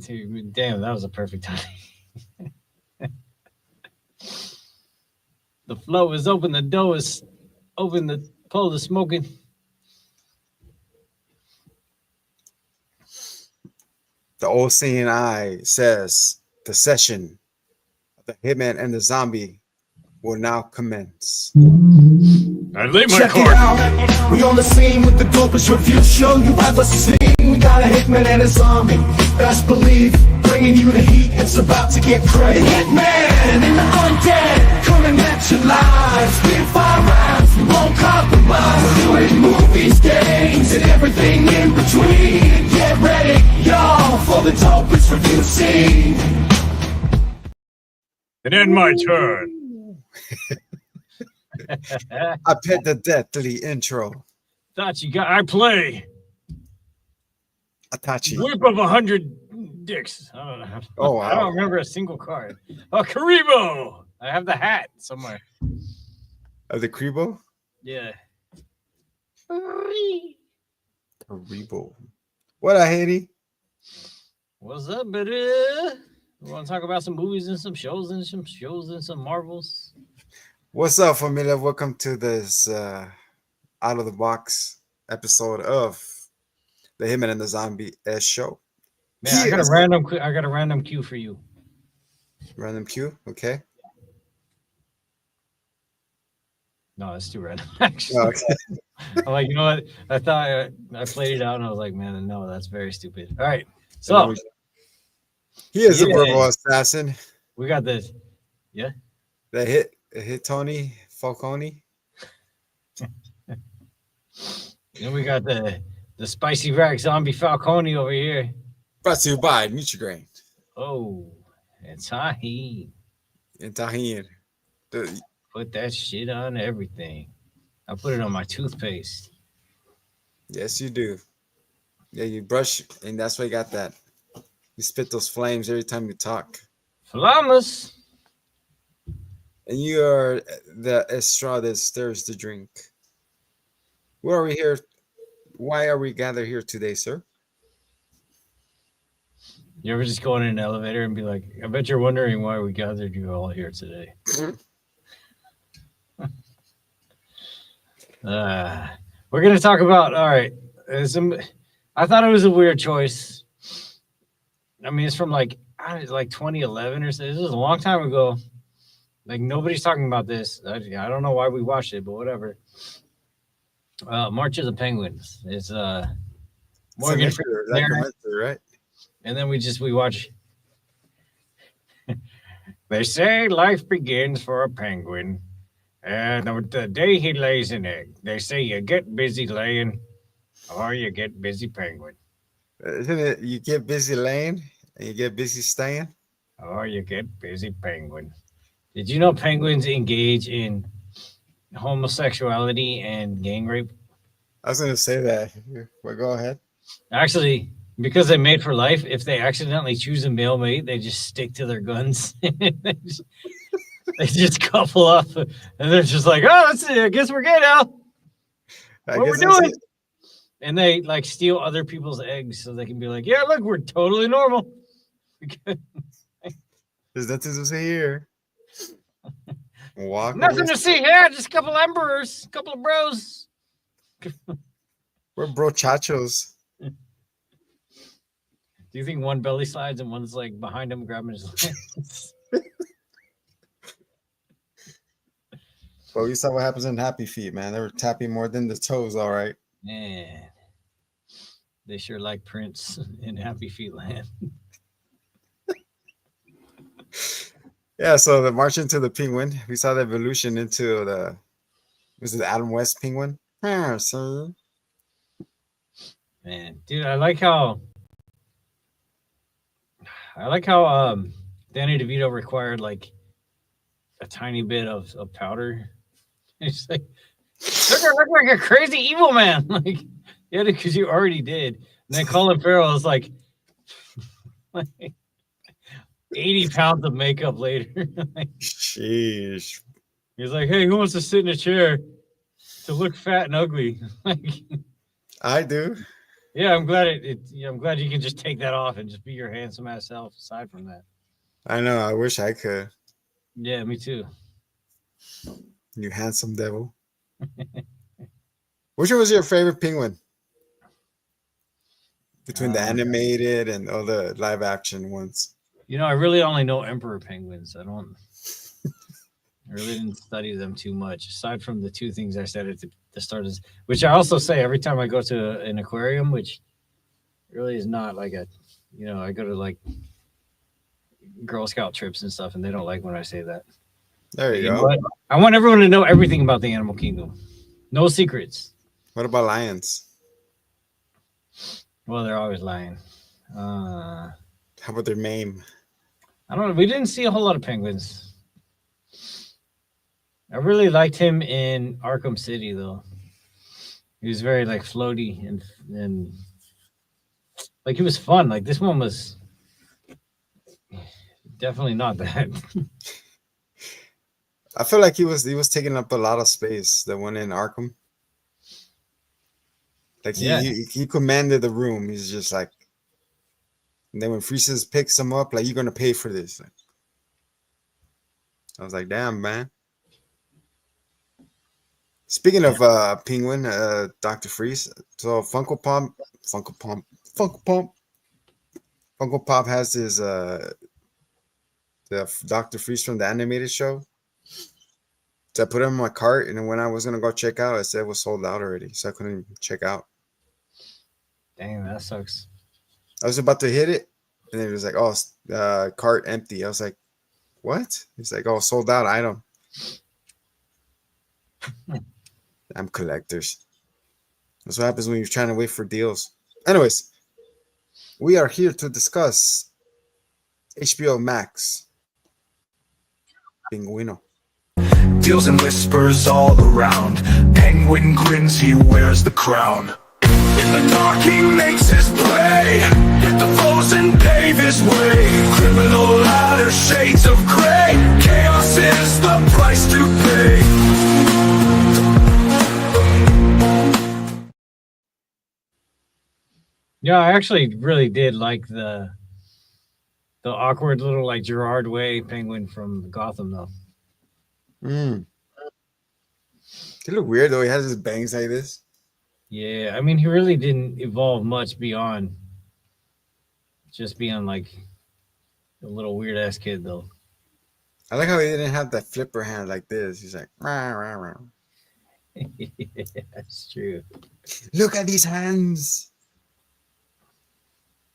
Damn, that was a perfect time. The flow is open. The door is open. The pole is smoking. The old seeing eye says the session of the Hitman and the Zombie will now commence. I laid my Check it card. out. We on the scene with the dopest review show you ever seen. We got a hitman and a zombie. Best believe, bringing you the heat. It's about to get crazy. The hitman and the undead coming at you live. Spit 5 rounds, we won't compromise. We're doing movies, games, and everything in between. Get ready, y'all, for the dopest review scene. And then my turn. I pet the deathly intro. Thought you got. I play. Atachi. Whip of 100 dicks. I don't know. Oh, wow. I don't remember a single card. Oh, Karibo. I have the hat somewhere. The Kribo? Yeah. Karibo. What up, Haiti? What's up, buddy? We want to talk about some movies and some shows and some Marvels. What's up, familia? Welcome to this out of the box episode of the Hitman and the Zombie show. Man, I got a random cue for you. Random cue, okay? No, that's too random. Actually, Okay. I'm like, you know what? I thought I played it out and I was like, man, no, that's very stupid. All right, so He is a Yeah. verbal assassin. we got this. Yeah. That hit Tony Falcone. Then we got the spicy rack zombie Falcone over here. Brought to you by Nutrigrain Oh, and tahini. and Tahin. Put that shit on everything. I put it on my toothpaste. Yes, you do. Yeah, you brush, and that's why you got that. You spit those flames every time you talk. Flamas. And you are the straw that stirs the drink. Where are we here? Why are we gathered here today, sir? You ever just go in an elevator and be like, I bet you're wondering why we gathered you all here today. We're going to talk about, all right. I thought it was a weird choice. I mean, it's from like 2011 or so. This was a long time ago. Like, nobody's talking about this. I don't know why we watched it, but whatever. March of the Penguins. It's Morgan Freeman there. Right? And then we watch. They say life begins for a penguin, and the day he lays an egg. They say you get busy laying, or you get busy penguin, Isn't it? You get busy laying and you get busy staying. or you get busy penguin. Did you know penguins engage in homosexuality and gang rape? I was gonna say that. Well, go ahead. Actually, because they mate for life, if they accidentally choose a male mate, they just stick to their guns. They just couple up, and they're just like, "Oh, that's it. I guess we're gay now. What we're doing?" And they like steal other people's eggs so they can be like, "Yeah, look, we're totally normal." There's nothing to say here. Walk. Nothing to see here. Just a couple emperors, a couple of bros. We're brochachos. Do you think one belly slides and one's like behind him grabbing his legs? Well, you saw what happens in Happy Feet, man. They were tapping more than the toes, all right. Man, they sure like Prince in Happy Feet Land. Yeah, so the march into the penguin, we saw the evolution into was it the Adam West penguin? Yeah, so Man, dude, I like how Danny DeVito required like a tiny bit of powder. It's like, they're gonna look like a crazy evil man. Like, yeah, because you already did. And then Colin Farrell is like 80 pounds of makeup later. Like, sheesh. he's like, hey, who wants to sit in a chair to look fat and ugly? Like, I do. Yeah, I'm glad I'm glad you can just take that off and just be your handsome ass self. Aside from that, I know. I wish I could. yeah, me too. You handsome devil. Which one was your favorite penguin between the Um, animated and all the live action ones? I really only know emperor penguins. I really didn't study them too much, aside from the two things I said at the start, which I also say every time I go to an aquarium, which really is not like I go to like Girl Scout trips and stuff, and they don't like when I say that. There But you you know go. what? I want everyone to know everything about the animal kingdom. No secrets. What about lions? Well, they're always lying. Uh, How about their mame? I don't know. We didn't see a whole lot of penguins. I really liked him in Arkham City, though. He was very like floaty and like he was fun. Like this one was definitely not that. I feel like he was taking up a lot of space. The one in Arkham, like Yeah, he commanded the room. He's just like, and then when Freezus picks him up, like you're gonna pay for this. Like, I was like, damn man. Speaking of Penguin, Dr. Freeze. So Funko Pop, Funko Pop has his the Dr. Freeze from the animated show. So I put him in my cart, and then when I was gonna go check out, I said it was sold out already, so I couldn't check out. dang, that sucks. I was about to hit it, and it was like, "Oh, cart empty." I was like, "What?" He's like, "Oh, sold out item." I'm collectors. That's what happens when you're trying to wait for deals. Anyways, we are here to discuss HBO Max. Pinguino. Deals and whispers all around. Penguin grins, he wears the crown. In the dark he makes his play, hit the foes and pave his way. Criminal ladder, shades of gray. Chaos is the price to pay. Yeah, I actually really did like the awkward little like Gerard Way penguin from Gotham though. Mm. He look weird though. He has his bangs like this. Yeah, I mean he really didn't evolve much beyond just being like a little weird ass kid though. I like how he didn't have that flipper hand like this. He's like, rah, rah, rah. Yeah, that's true. Look at these hands.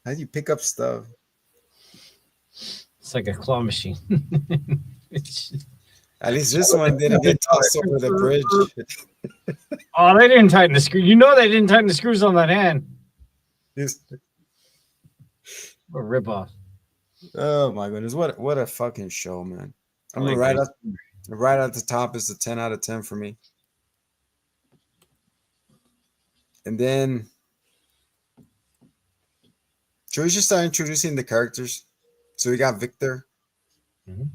How do you pick up stuff? It's like a claw machine. At least this one didn't get tossed over the bridge. Oh, they didn't tighten the screw. You know they didn't tighten the screws on that hand. This- What a ripoff. oh my goodness, what a fucking show, man. I I'm like right that. at right at the top is a 10 out of 10 for me. And then should we just start introducing the characters? So we got Victor, Mhm.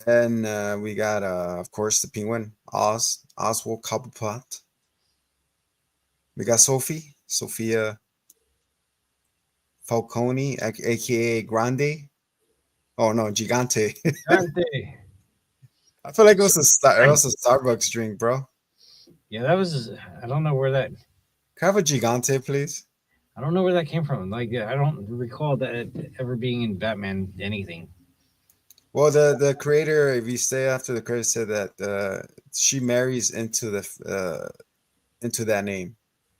and we got of course the penguin, Oswald Cobblepot. We got Sophia Falcone, aka Grande. Oh no, Gigante. Aren't they? I feel like it was a Starbucks drink, bro. Yeah, that was. I don't know where that. Can I have a Gigante, please? I don't know where that came from. Like, I don't recall that ever being in Batman anything. Well, the creator, if you stay after the credits, said that she marries into that name,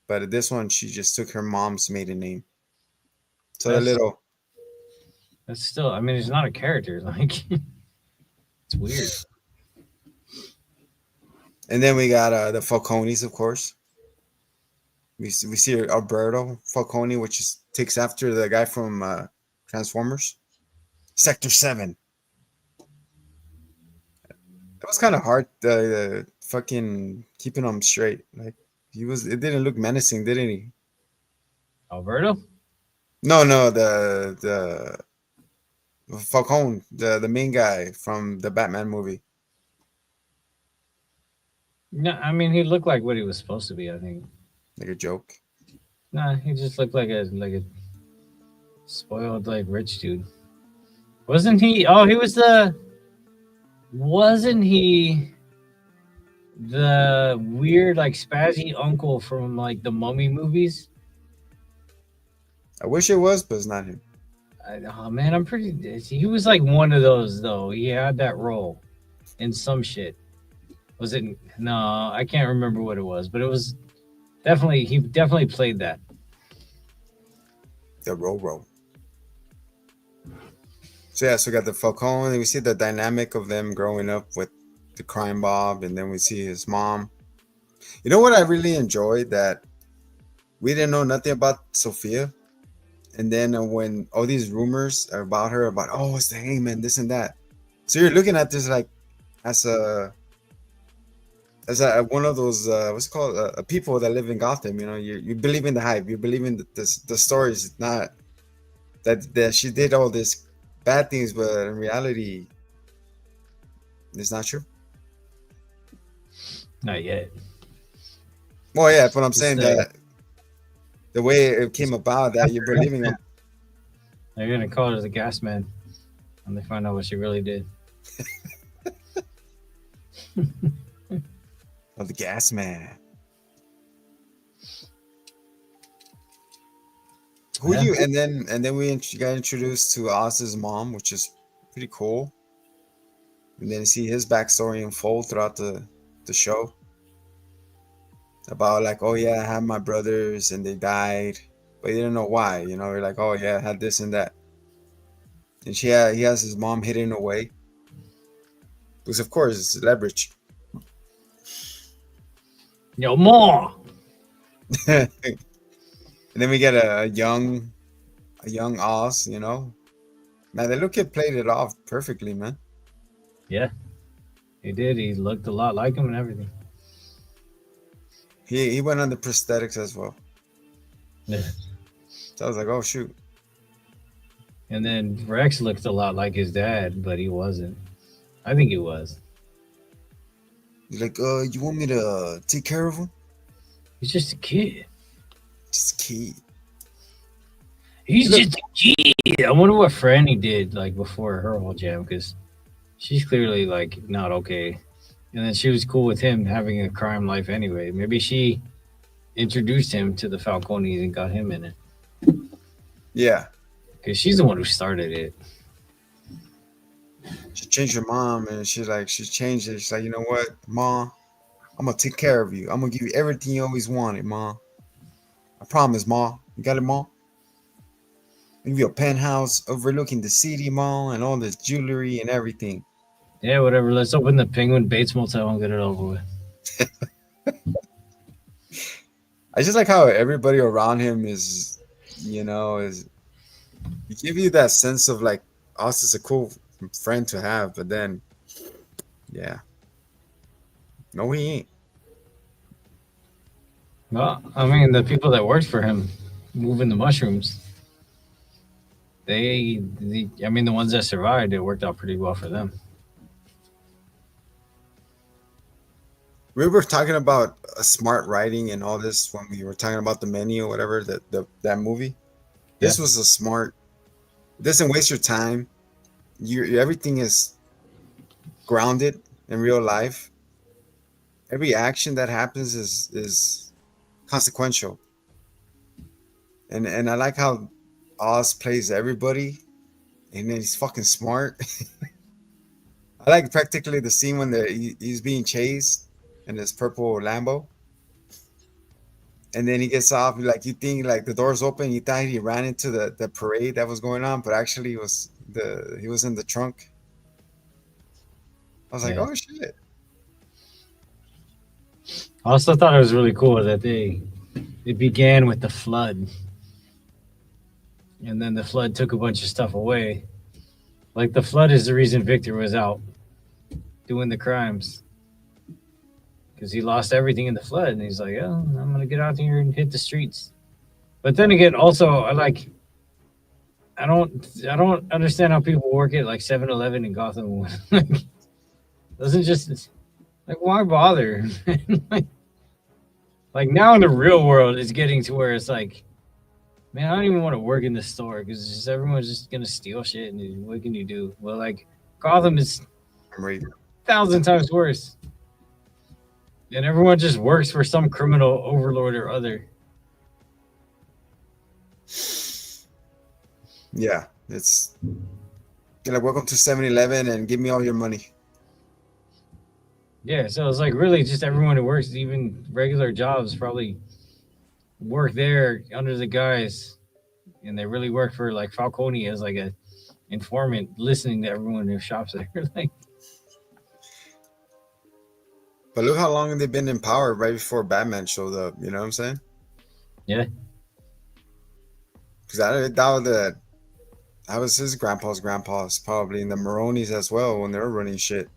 but this one she just took her mom's maiden name. So the That's- little That's still. I mean, it's not a character. Like, it's weird. and then we got the Falcones, of course. We see Alberto Falcone, which takes after the guy from Transformers, Sector 7. It was kind of hard, fucking keeping him straight. Like it didn't look menacing, didn't he? Alberto? No, the Falcone, the main guy from the Batman movie. No, I mean, he looked like what he was supposed to be, I think. Like a joke. Nah, he just looked like a spoiled like rich dude. Wasn't he? Oh, he was the. Wasn't he the weird like spazzy uncle from like the Mummy movies? I wish it was, but it's not him. Oh man, I'm pretty. He was like one of those though. He had that role in some shit. Was it? No, I can't remember what it was, but it was definitely he definitely played that. The Roro. So yeah, so we got the Falcone, and we see the dynamic of them growing up with the crime Bob, and then we see his mom. You know what I really enjoyed, that we didn't know nothing about Sophia, and then when all these rumors are about her, about oh, it's the hangman, this and that. So you're looking at this like as a one of those what's it called, people that live in Gotham. You know, you believe in the hype, you believe in the stories, not that she did all this bad things, but in reality, it's not true. Not yet. Well, yeah, but I'm Just, saying that the way it came about, that you're believing them. They're gonna call her the gas man when they find out what she really did. Of the gas man. Who Yeah. you and then we got introduced to Oz's mom, which is pretty cool. And then you see his backstory unfold throughout the show. About like, oh yeah, I had my brothers and they died, but you didn't know why. You know, you're like, oh yeah, I had this and that. And he has his mom hidden away. Because of course it's leverage. Yo, more. And then we get a young Oz, you know. Man, the little kid played it off perfectly, man. Yeah, he did. He looked a lot like him and everything. He went on the prosthetics as well. Yeah. So I was like, oh shoot. And then Rex looked a lot like his dad, but he wasn't. I think he was. He's like, you want me to take care of him? He's just a kid. Just a kid. He's just a kid. I wonder what Franny did like before her whole jam, because she's clearly like not okay. And then she was cool with him having a crime life anyway. Maybe she introduced him to the Falcones and got him in it. Yeah. Because she's the one who started it. She changed her mom, and she changed it. She's like, you know what, Ma? I'm gonna take care of you. I'm gonna give you everything you always wanted, Ma. I promise, Ma. You got it, Ma? I'll give you a penthouse overlooking the city, Ma, and all this jewelry and everything. Yeah, whatever. Let's open the Penguin Bates Motel and get it over with. I just like how everybody around him is, you know, is give you that sense of like, Oz is a cool friend to have, but then, yeah, no, he ain't. Well, I mean, the people that worked for him moving the mushrooms, I mean, the ones that survived, it worked out pretty well for them. We were talking about smart writing and all this when we were talking about the menu or whatever, that movie. This was a smart. It doesn't waste your time. Everything is grounded in real life. Every action that happens is consequential. And I like how Oz plays everybody, and then he's fucking smart. I like practically the scene when he's being chased in his purple Lambo, and then he gets off. Like, you think like the door's open, you thought he ran into the parade that was going on, but actually he was in the trunk. I was like, Yeah. oh shit. I also thought it was really cool that it began with the flood, and then the flood took a bunch of stuff away. Like, the flood is the reason Victor was out doing the crimes, because he lost everything in the flood, and he's like, "Oh, I'm gonna get out here and hit the streets." But then again, also, I don't understand how people work at like 7-Eleven in Gotham. Doesn't just like, why bother? Like, Like now in the real world, it's getting to where it's like, man, I don't even want to work in the store because just everyone's just gonna steal shit. And what can you do? Well, like Gotham is Right. 1,000 times worse, and everyone just works for some criminal overlord or other. Yeah, it's like welcome to 7-Eleven and give me all your money. Yeah, so it's like really just everyone who works, even regular jobs, probably work there under the guys, and they really work for like Falcone as like a informant, listening to everyone who shops there. Like, But look how long they've been in power right before Batman showed up. You know what I'm saying? yeah, Because that was his grandpa's probably, and the Maronis as well when they were running shit.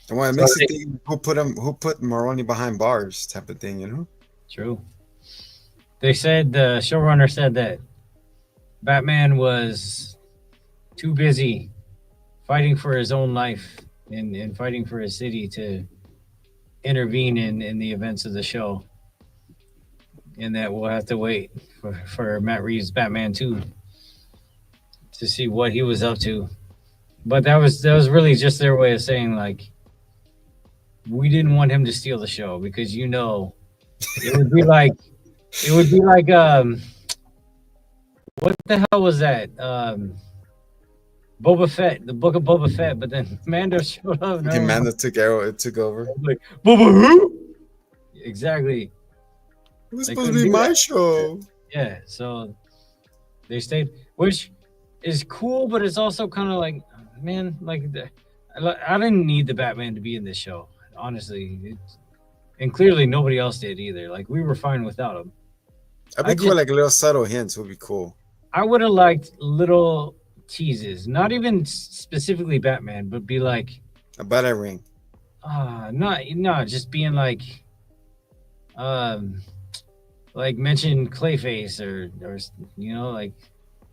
And what it so makes you they, think who put Maroni behind bars type of thing, you know? true. They said the showrunner said that Batman was too busy fighting for his own life and fighting for his city to intervene in the events of the show, and that we'll have to wait for Matt Reeves' Batman 2 to see what he was up to. But that was really just their way of saying like we didn't want him to steal the show because it would be like what the hell was that? Boba Fett, the book of Boba Fett, but then Mando showed up and everyone Mando took over. was like, Boba who? Exactly. It was They supposed to couldn't be do my that. show. Yeah, so they stayed, which is cool, but it's also kind of like, man, I didn't need the Batman to be in this show, honestly. And clearly nobody else did either. Like we were fine without him. I'd I be cool, just like little subtle hints would be cool. I would have liked little teases, not even specifically Batman, but be like, About that ring. not just being um, like mention Clayface or like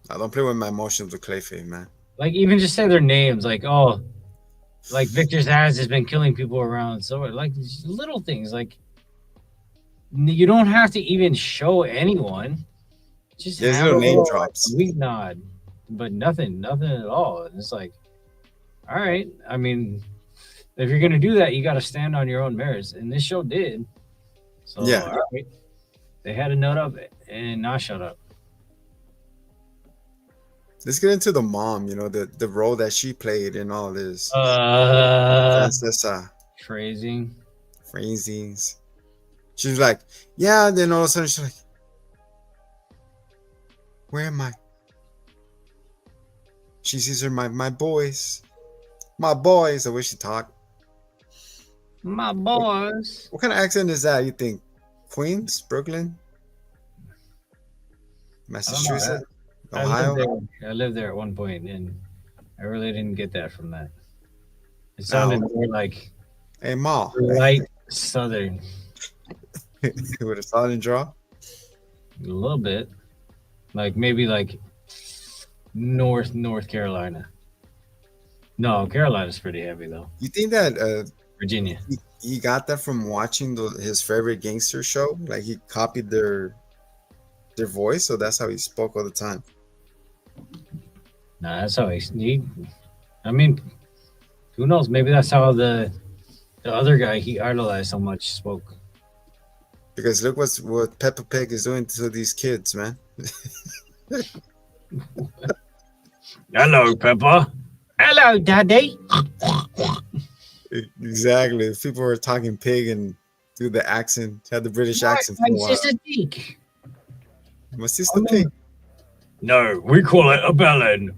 I don't play with my emotions with Clayface, man. like even just say their names, like oh, like Victor Zaz has been killing people around, so like just little things, like you don't have to even show anyone, just There's have a little name little like, drops. wink nod, but nothing at all. And it's like, all right, I mean, if you're gonna do that, you got to stand on your own merits, and this show did. So Yeah. all right, they had to nut up and not shut up. Let's get into the mom, the role that she played in all this. Francesa Phrasing. Phrases. She's like, yeah, and then all of a sudden she's like, where am I? She sees her, my boys. My boys, the way she talked. My boys. What kind of accent is that, you think? Queens? Brooklyn? Massachusetts? Ohio? I lived there at one point, and I really didn't get that from that. It sounded more like Hey, Ma. light southern, With a solid draw? a little bit, like maybe like North Carolina. No, Carolina's pretty heavy though. You think that Virginia. he got that from watching his favorite gangster show? Like he copied their voice, so that's how he spoke all the time. Nah, that's how he. I mean, who knows? Maybe that's how the other guy he idolized so much spoke. Because look what Peppa Pig is doing to these kids, man. Hello, Peppa. Hello, Daddy. Exactly. If people were talking pig and do the accent, had the British accent for a while. Sister Deke. My sister pig. No, we call it a bellend.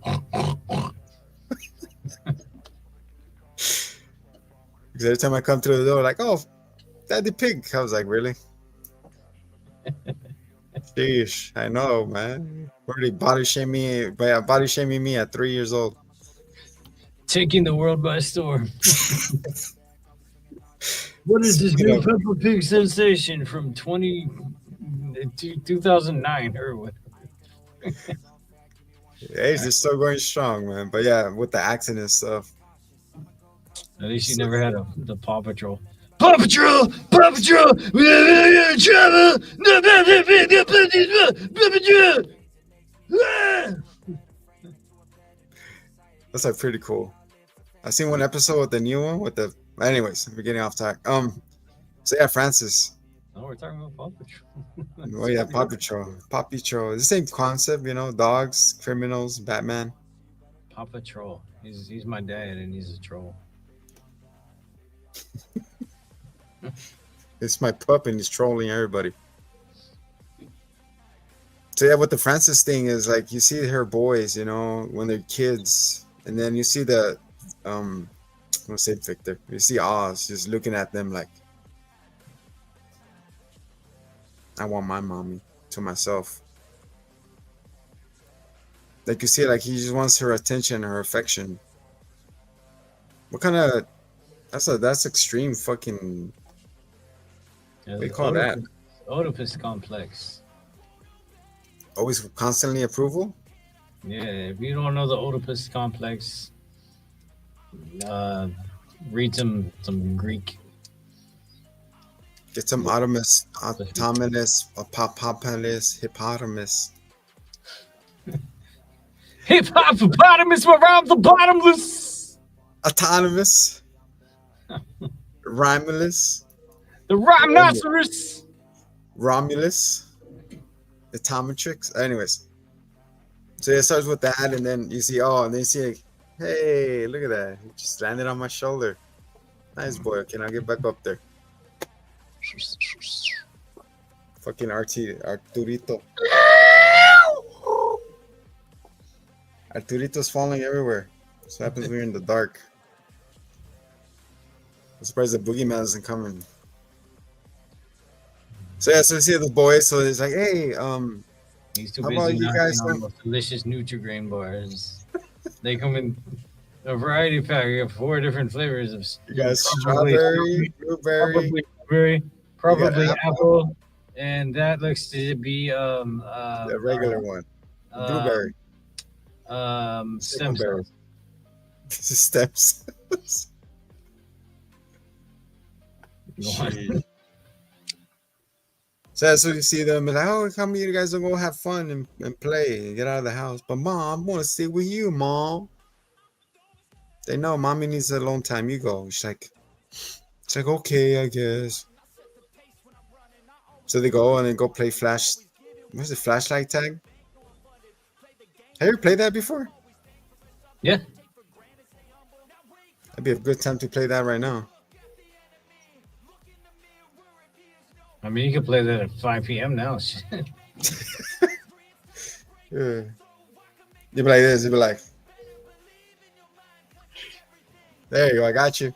Because every time I come through the door, like, oh, Daddy Pig. I was like, really? Sheesh, I know, man. Already body shaming me at 3 years old. Taking the world by storm. What is this new Peppa Pig sensation from 2009 or what? Hey, they're still going strong, man. But yeah, with the accent and stuff. At least you never had the Paw Patrol. Paw Patrol, Paw Patrol, trouble, Paw Patrol. Ah! That's like pretty cool. I seen one episode with the new one with the. Anyways, we're getting off track. So yeah, Francis. No, we're talking about Paw Patrol. Oh yeah, Paw Patrol. Paw Patrol. It's the same concept, you know, dogs, criminals, Batman. Paw Patrol. He's my dad, and he's a troll. It's my pup and he's trolling everybody. So yeah, what the Francis thing is like, you see her boys, you know, when they're kids, and then you see the let's say Victor. You see Oz just looking at them like, I want my mommy to myself. Like you see, like he just wants her attention, her affection. What kind of that's extreme fucking. Yeah, What do you call that? Oedipus complex. Always constantly approval. Yeah, if you don't know the Oedipus complex, read some Greek. Get some autonomous, apopolis, hippopotamus. Hip hoppopotamus around the bottomless. Autonomous. Rhymeless. The rhinoceros. Romulus. Atomitrix. Anyways. So it starts with that, and then you see, and then you see, like, hey, look at that. He just landed on my shoulder. Nice boy. Okay, now get back up there. Fucking Arturito. Arturito's falling everywhere. That's what happens when you're in the dark. I'm surprised the boogeyman isn't coming. So yeah, so we see the boys. So it's like, hey, He's too how about busy you guys? knocking on those delicious Nutri-Grain bars. They come in a variety pack. You have 4 different flavors of. You got strawberry, blueberry, probably apple. apple, and that looks to be the regular one, blueberry, stem cells. steps. So that's what you see them and like, oh, come here, you guys don't go have fun and play and get out of the house. But mom, I want to stay with you, mom. They know mommy needs alone time. You go. She's like, okay, I guess. So they go and then go play flash. What's it? Flashlight tag. Have you ever played that before? Yeah. That'd be a good time to play that right now. I mean, you can play that at 5 p.m. now. Yeah. You'd be like this. You'd be like, there you go. I got you.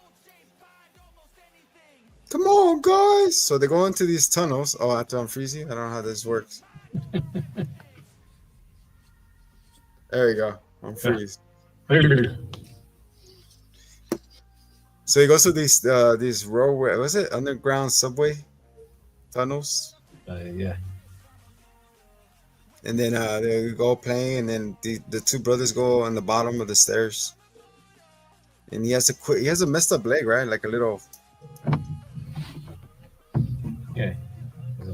Come on, guys. So they go into these tunnels. Oh, after I'm freezing. I don't know how this works. There you go. I'm freeze. So he goes to these roadway. Was it underground subway tunnels? Yeah. And then they go playing, and then the 2 brothers go on the bottom of the stairs. And he has to quit. He has a messed up leg, right? Like a little. Yeah.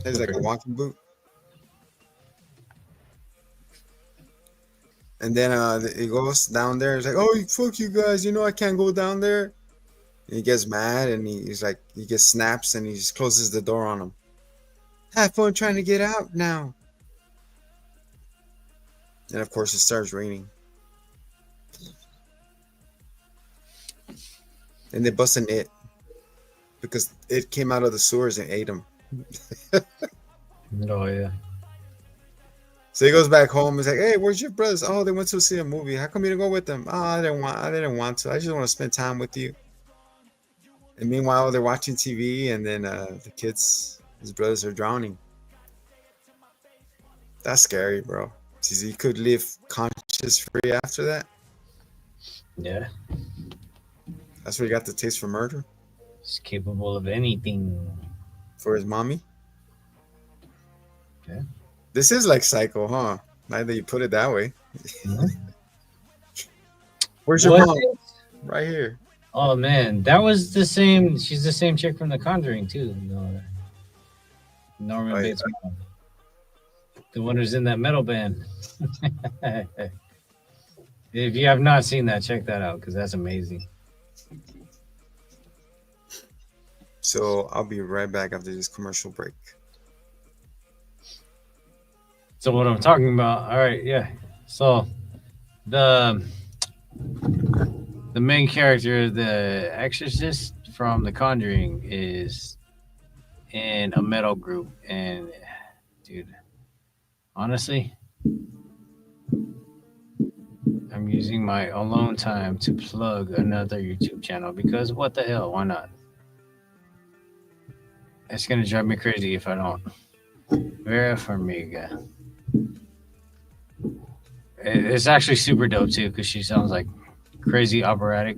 It's like a walking boot. And then he goes down there. He's like, "Oh, fuck you guys! You know I can't go down there." And he gets mad, and he's like, he gets snaps, and he just closes the door on him. Have fun trying to get out now. And of course, it starts raining. And they busting it because it came out of the sewers and ate him. Oh yeah. So he goes back home. He's like, "Hey, where's your brothers? Oh, they went to see a movie. How come you didn't go with them? Oh, I didn't want to. I just want to spend time with you." And meanwhile, they're watching TV, and then the kids, his brothers, are drowning. That's scary, bro. See, he could live conscious free after that. Yeah. That's where he got the taste for murder. He's capable of anything. For his mommy. Yeah. This is like Psycho, huh? Now that you put it that way. Mm-hmm. Where's your What? mom? Right here. Oh man, that was the same. She's the same chick from The Conjuring too. Oh, Norman yeah. Bates, the one who's in that metal band. If you have not seen that, check that out because that's amazing. So I'll be right back after this commercial break. So what I'm talking about? All right, yeah. So the the main character, the exorcist from The Conjuring, is in a metal group, and dude, honestly, I'm using my alone time to plug another YouTube channel because what the hell? Why not? It's gonna drive me crazy if I don't. Vera Farmiga. It's actually super dope too because she sounds like crazy operatic.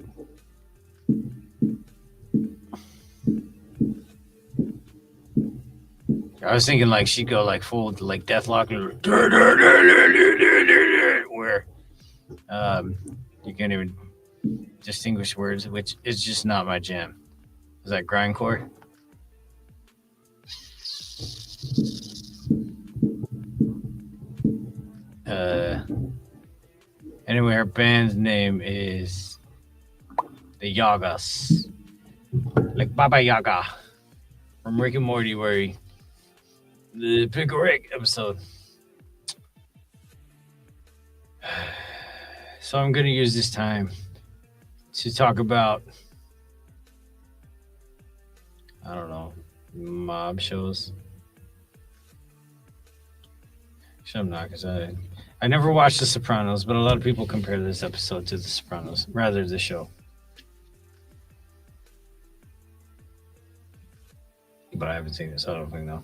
I was thinking like she'd go like full like Deathlock, where you can't even distinguish words, which is just not my jam. Is that grindcore? Anyway, her band's name is the Yagas, like Baba Yaga from Rick and Morty, where the Pick a Rick episode. So I'm gonna use this time to talk about, I don't know, mob shows. Actually, I'm not, because I never watched The Sopranos, but a lot of people compare this episode to The Sopranos, rather the show. But I haven't seen this, so I don't think no.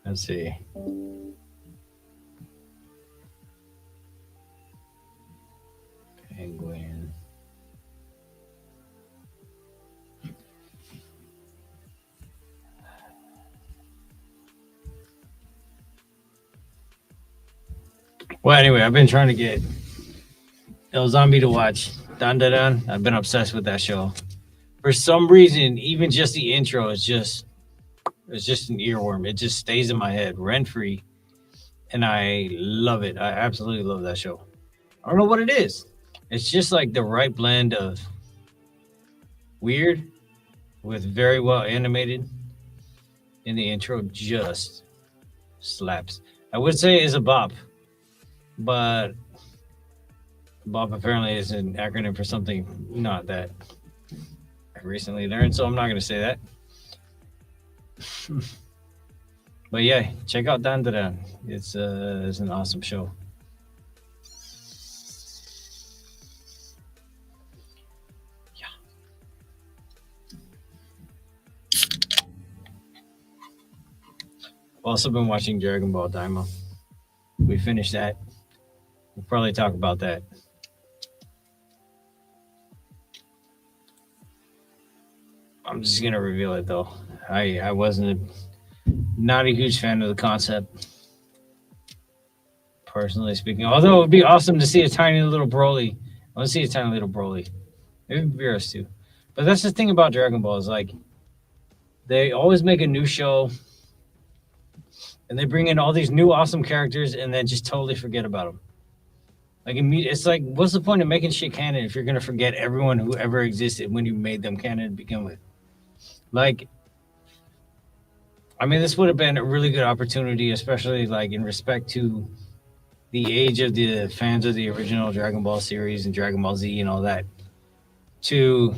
Let's see. Penguin. Well, anyway, I've been trying to get El Zombie to watch Dun Dun Dun. I've been obsessed with that show. For some reason, even just the intro is just it's just an earworm. It just stays in my head rent free, and I love it. I absolutely love that show. I don't know what it is. It's just like the right blend of weird with very well animated, and the intro just slaps. I would say it's a bop, but bop apparently is an acronym for something not that I recently learned, so I'm not going to say that. But yeah, check out Dan Dan. It's an awesome show. Yeah. I've also been watching Dragon Ball Daima. We finished that. We'll probably talk about that. I'm just gonna reveal it though. I wasn't not a huge fan of the concept, personally speaking. Although it would be awesome to see a tiny little Broly. I want to see a tiny little Broly. Maybe Beerus too. But that's the thing about Dragon Ball is like they always make a new show and they bring in all these new awesome characters and then just totally forget about them. Like it's like, what's the point of making shit canon if you're gonna forget everyone who ever existed when you made them canon to begin with? Like, I mean, this would have been a really good opportunity, especially like in respect to the age of the fans of the original Dragon Ball series and Dragon Ball Z and all that. To,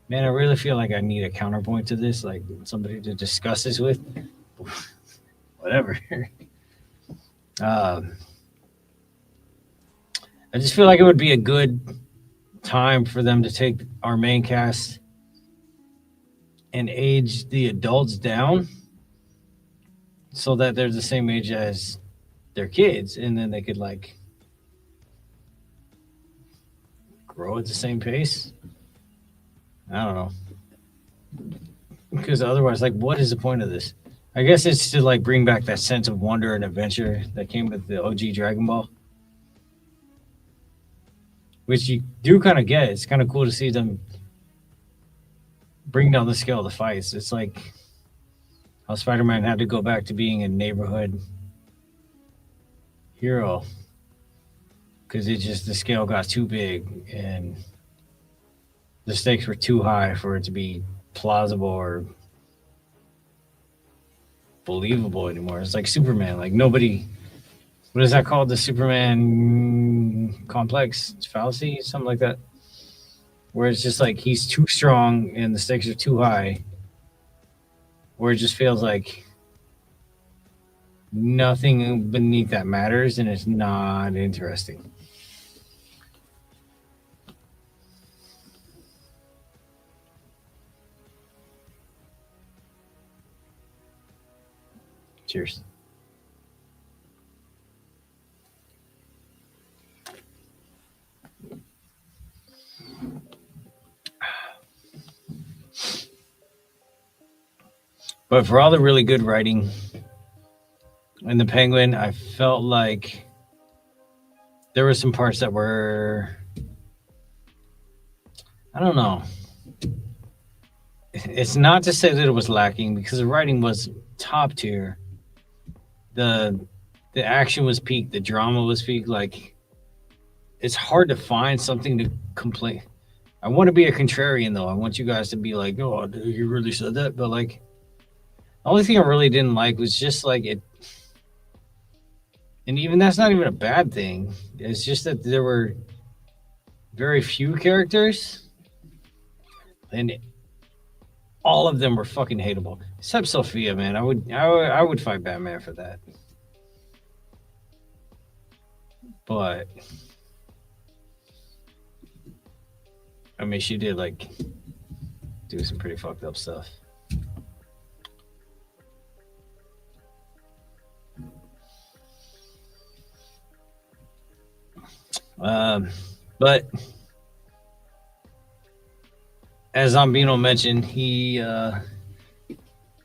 man, I really feel like I need a counterpoint to this, like somebody to discuss this with. Whatever. I just feel like it would be a good time for them to take our main cast and age the adults down so that they're the same age as their kids, and then they could like grow at the same pace. I don't know, because otherwise, like, what is the point of this? I guess it's to like bring back that sense of wonder and adventure that came with the OG Dragon Ball, which you do kind of get. It's kind of cool to see them bring down the scale of the fights. It's like how Spider-Man had to go back to being a neighborhood hero because it just the scale got too big and the stakes were too high for it to be plausible or believable anymore. It's like Superman. Like nobody, what is that called? The Superman complex fallacy, something like that, where it's just like he's too strong and the stakes are too high, where it just feels like nothing beneath that matters and it's not interesting. Cheers. But for all the really good writing in The Penguin, I felt like there were some parts that were, I don't know. It's not to say that it was lacking because the writing was top tier. The action was peak, the drama was peak. Like it's hard to find something to complain. I want to be a contrarian though. I want you guys to be like, oh, dude, you really said that. But like, the only thing I really didn't like was just like it. And even that's not even a bad thing. It's just that there were very few characters, and all of them were fucking hateable, except Sophia. Man, I would fight Batman for that. But I mean, she did like do some pretty fucked up stuff. But as Zambino mentioned, he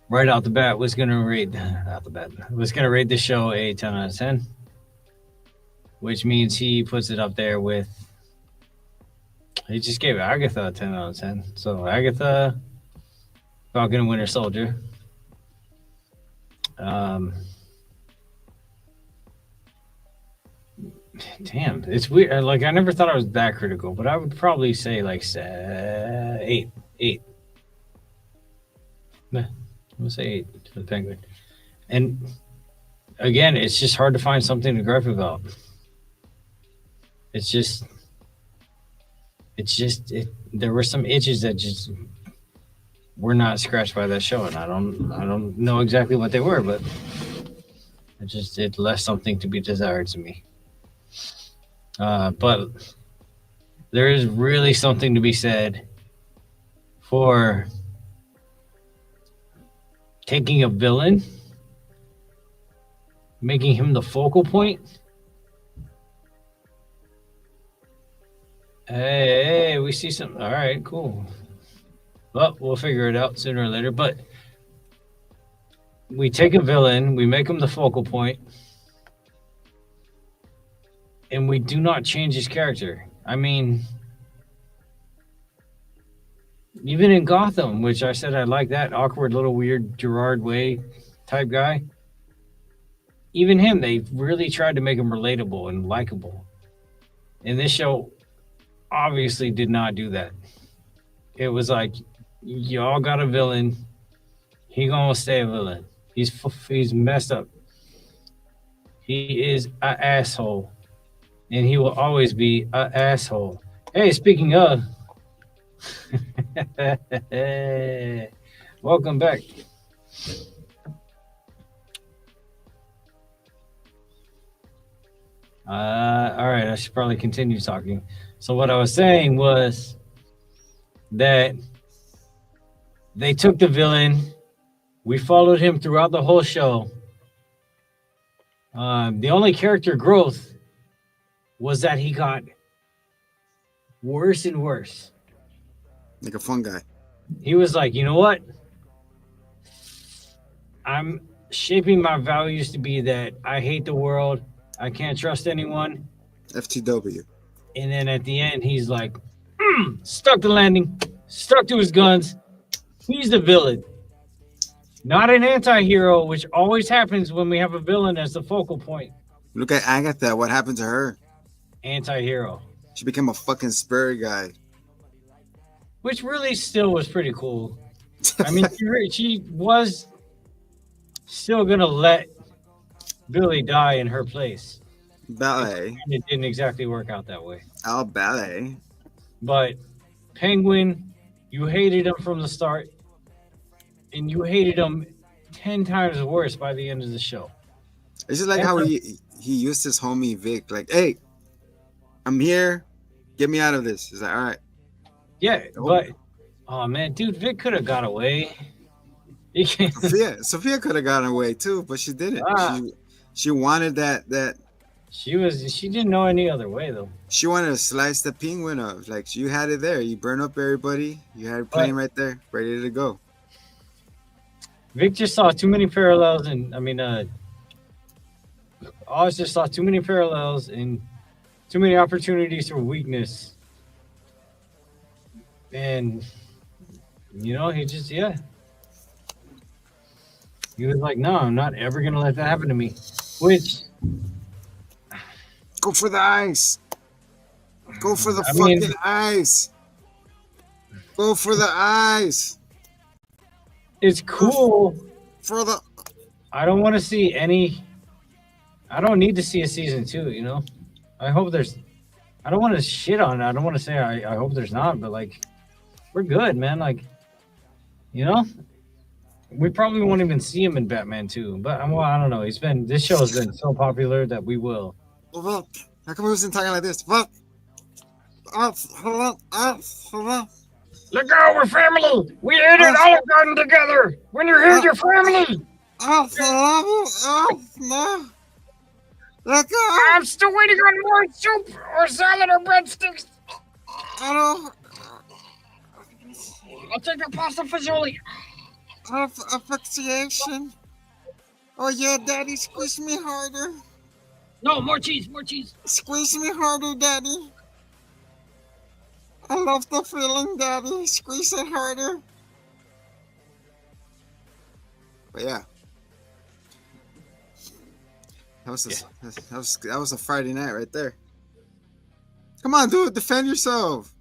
right out the bat was gonna rate the show a 10 out of 10, which means he puts it up there with. He just gave Agatha a 10 out of 10. So Agatha, Falcon and Winter Soldier. Damn, it's weird. Like I never thought I was that critical, but I would probably say like 8. Nah, I'm gonna say 8 for The Penguin. And again, it's just hard to find something to gripe about. There were some itches that just were not scratched by that show, and I don't know exactly what they were, but it left something to be desired to me. But there is really something to be said for taking a villain, making him the focal point. Hey, we see some. All right, cool. Well, we'll figure it out sooner or later. But we take a villain, we make him the focal point, and we do not change his character. I mean, even in Gotham, which I said I like that awkward little weird Gerard Way type guy, even him, they really tried to make him relatable and likable. And this show obviously did not do that. It was like, y'all got a villain. He gonna stay a villain. He's messed up. He is an asshole. And he will always be an asshole. Hey, speaking of, welcome back. All right, I should probably continue talking. So what I was saying was that they took the villain. We followed him throughout the whole show. The only character growth was that he got worse and worse. Like a fun guy. He was like, you know what? I'm shaping my values to be that I hate the world. I can't trust anyone. FTW. And then at the end, he's like, stuck to landing, stuck to his guns. He's the villain, not an anti-hero, which always happens when we have a villain as the focal point. Look at Agatha. What happened to her? Anti-hero, She became a fucking spur guy. which really still was pretty cool. I mean, she was still gonna let Billy die in her place. Ballet. And it didn't exactly work out that way. Oh, ballet. But Penguin, you hated him from the start, and you hated him 10 times worse by the end of the show. It's just like how he used his homie Vic, like, hey, I'm here. Get me out of this. He's like, all right. Yeah, but oh man, dude, Vic could have got away. He can't. Sophia could have gotten away too, but she didn't. Ah. She wanted that. She didn't know any other way though. She wanted to slice the penguin up. Like, you had it there. You burn up everybody. You had it playing right there, ready to go. Vic just saw too many parallels, and I mean, Oz just saw too many parallels and too many opportunities for weakness. And he just he was like, no, I'm not ever gonna let that happen to me. Which, go for the ice. Go for the ice. Go for the ice. it's cool. For the. I don't want to see any. I don't need to see a season 2. I hope there's. I don't want to shit on it. I don't want to say I hope there's not, but like, we're good, man. Like, we probably won't even see him in Batman 2. But I don't know. This show has been so popular that we will. How come he wasn't talking like this? What? Look out, we're family. We ate at Olive Garden together. When you're here, you're family. No. Let go. I'm still waiting on more soup or salad or breadsticks. I'll take a pasta fagioli. Asphyxiation. Oh yeah, Daddy, squeeze me harder. No, more cheese, more cheese. Squeeze me harder, Daddy. I love the feeling, Daddy. Squeeze it harder. But yeah. That was a Friday night right there. Come on, dude, defend yourself.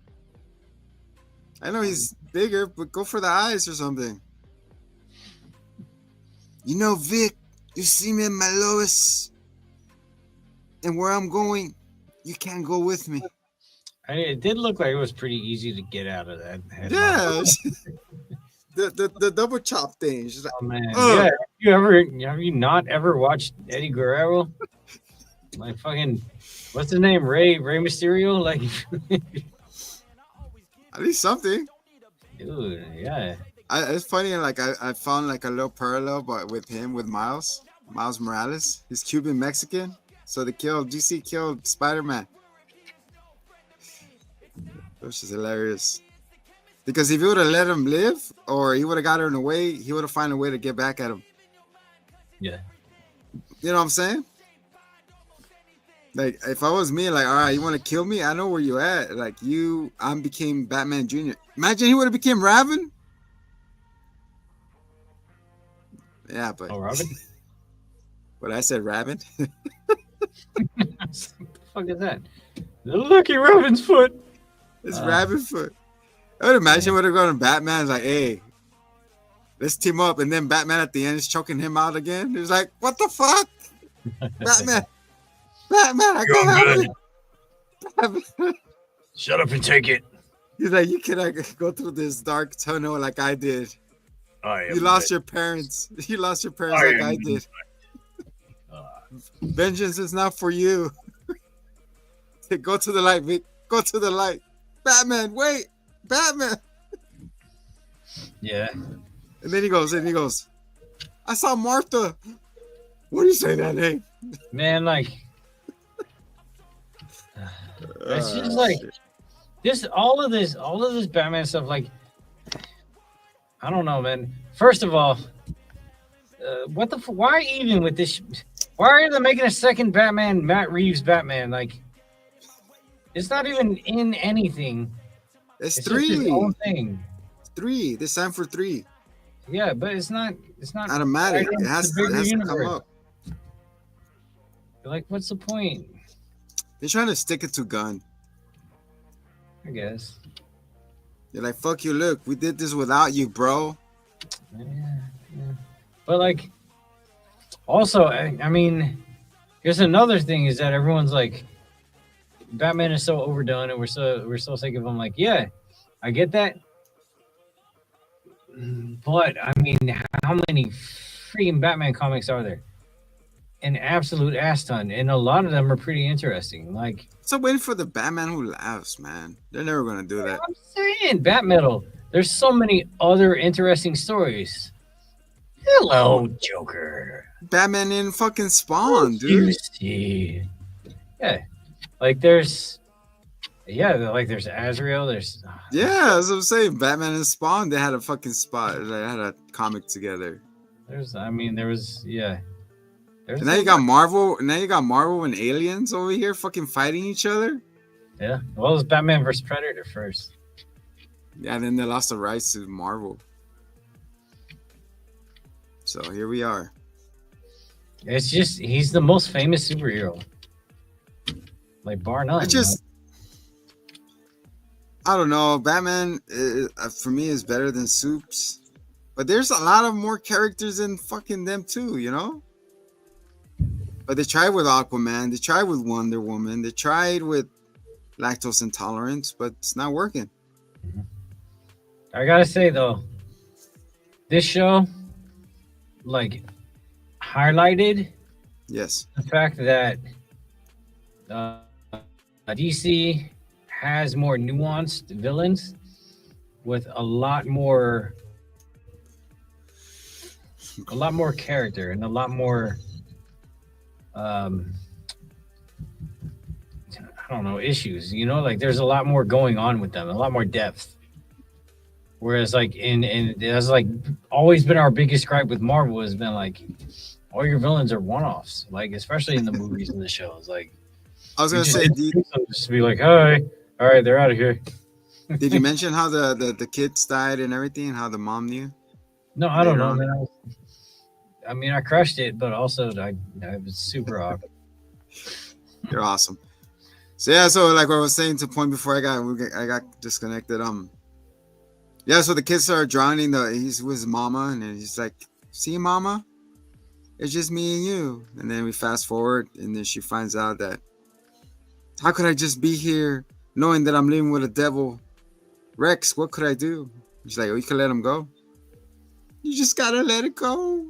I know he's bigger, but go for the eyes or something. Vic, you see me in my lowest, and where I'm going, you can't go with me. It did look like it was pretty easy to get out of that. Yeah. the double chop thing. She's like, oh man, yeah. Have you not ever watched Eddie Guerrero? Like fucking, what's his name? Rey Mysterio? Like, at least something. Dude, yeah. It's funny. Like I found like a little parallel, but with Miles Morales. He's Cuban Mexican, so DC killed Spider-Man. Which is hilarious. Because if he would have let him live, or he would have got her in the way, he would have found a way to get back at him. Yeah. You know what I'm saying? Like, if I was me, like, all right, you want to kill me? I know where you at. Like, I became Batman Jr. Imagine he would have became Raven. Yeah, but. Oh, Robin? But I said Raven. What the fuck is that? The lucky Robin's foot. It's Raven foot. I would imagine would have gone to Batman. Like, hey, let's team up. And then Batman at the end is choking him out again. He's like, what the fuck? Batman, I can't help it. Shut up and take it. He's like, you cannot go through this dark tunnel like I did. You lost your parents. You lost your parents like I did. Vengeance is not for you. Go to the light, Vic. Go to the light. Batman, wait. Batman. Yeah. And then he goes, I saw Martha. What do you say that name? Man, like, it's just like all of this Batman stuff. Like, I don't know, man. First of all, What the? Why even with this? Why are they making a second Batman, Matt Reeves Batman? Like, it's not even in anything. It's It's just his own three. thing. Three. This time for three. Yeah, but it's not. It's not right Automatic. into the It bigger has to come universe. up. Like, what's the point? They're trying to stick it to Gun. I guess. You're like, fuck you, look, we did this without you, bro. Yeah, yeah. But like, also, I mean, here's another thing: is that everyone's like, Batman is so overdone, and we're so sick of him. Like, yeah, I get that, but I mean, how many freaking Batman comics are there? An absolute ass ton, and a lot of them are pretty interesting. Like, So waiting for the Batman who laughs, man. They're never gonna do that. I'm saying, Bat Metal. There's so many other interesting stories. Hello, Joker. Batman in fucking Spawn, You dude. see, yeah, like there's, like there's Azrael. There's Yeah, that's what I'm saying. Batman and Spawn, they had a fucking spot. They had a comic together. I mean, there was, yeah. There's And now a you got lot. Marvel. Now you got Marvel and aliens over here fucking fighting each other. Yeah. Well, it was Batman versus Predator first. Yeah, then they lost the rights to Marvel. So here we are. It's just he's the most famous superhero, like bar none. I don't know. Batman for me is better than Supes, but there's a lot of more characters in fucking them too, you know. But they tried with Aquaman, they tried with Wonder Woman, they tried with lactose intolerance, but it's not working. I gotta say though, this show, like, highlighted Yes. the fact that uh, DC has more nuanced villains with a lot more character and a lot more I don't know, issues, you know, like there's a lot more going on with them, a lot more depth. Whereas like in that's like always been our biggest gripe with Marvel has been like all your villains are one-offs, like especially in the movies and the shows. Like I was you gonna just say, introduce them just to be like, hi, all right, they're out of here. did you mention how the kids died and everything, and how the mom knew? No, I don't Later know, on? man. I mean, I crushed it, but also I was super awkward. You're awesome. So yeah, so like what I was saying to point before I got disconnected. Yeah, so the kids are drowning. He's with his mama, and then he's like, "See, mama, it's just me and you." And then we fast forward, and then she finds out that how could I just be here knowing that I'm living with a devil, Rex? What could I do? She's like, "Oh, you can let him go. You just gotta let it go."